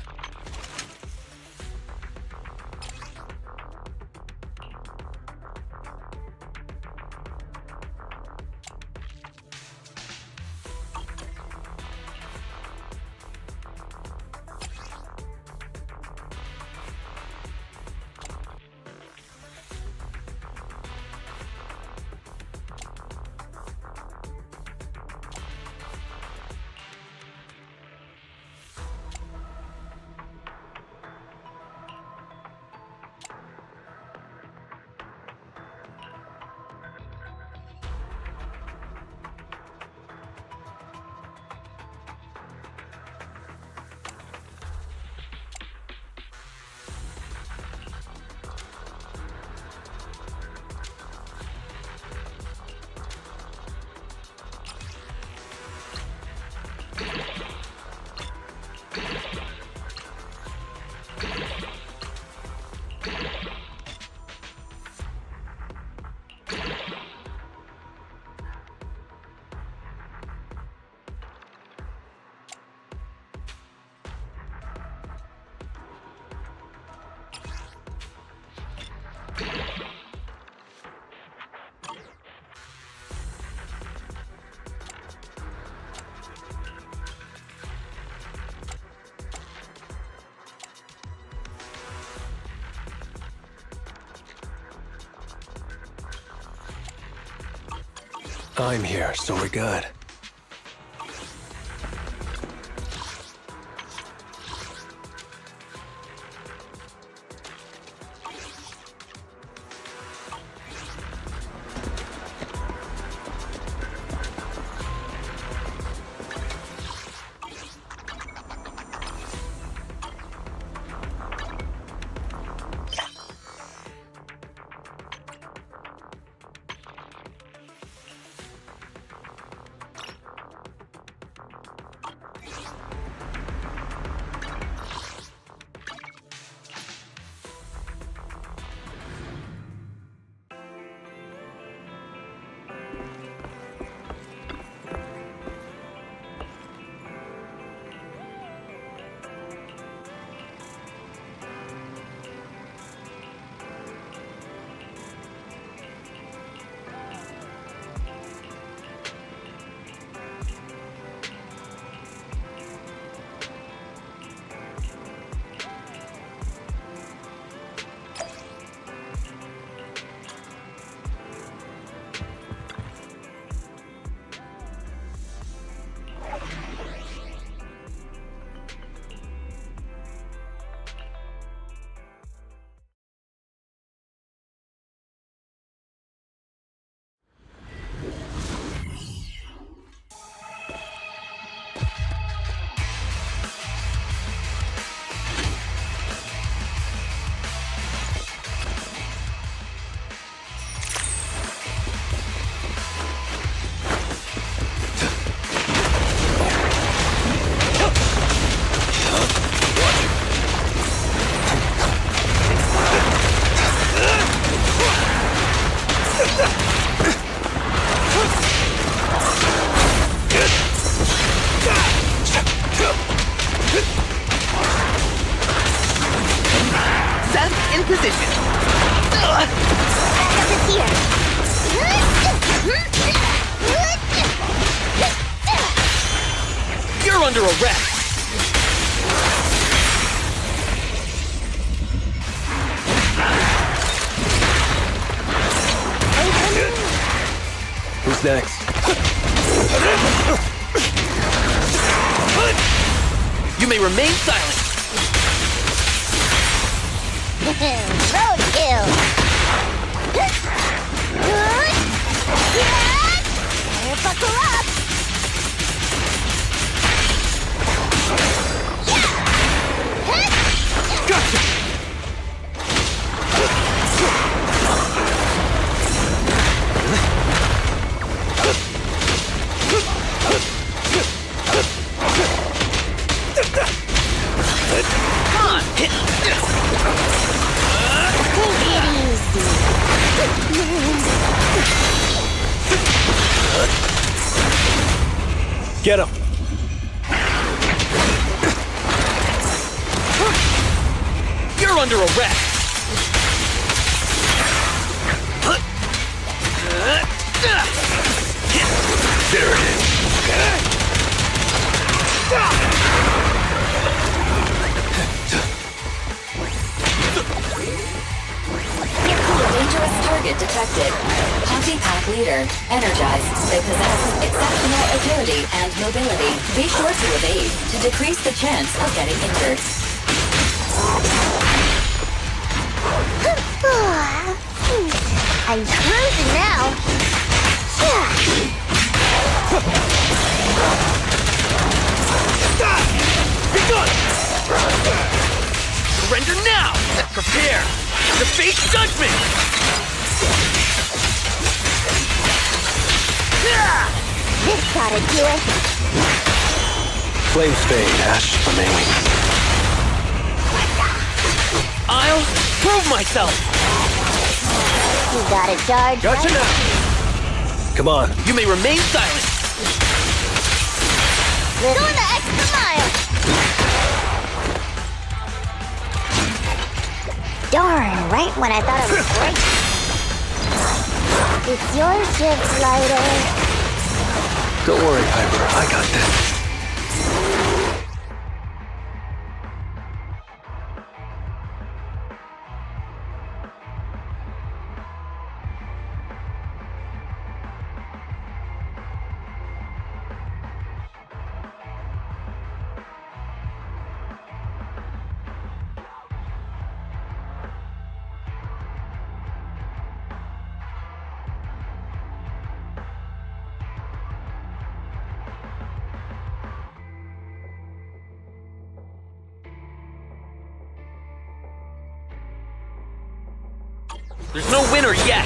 I'm here, so we're good. You're under arrest! Who's next? You may remain silent! Roadkill! Better buckle up! Gotcha! Get him! You're under arrest! There it is. Dangerous target detected. Posse Pack Leader. Energized. They possess exceptional agility and mobility. Be sure to evade to decrease the chance of getting injured. I'm cruising now. Be gone! Surrender now! Prepare to face judgment! This gotta do it. Flames fade, ash remain. I'll prove myself! You got it, charge. Gotcha right? now! Come on. You may remain silent! Going the extra mile. Darn, right when I thought it was great. It's your shift, Lighter. Don't worry, Piper. I got this. There's no winner yet!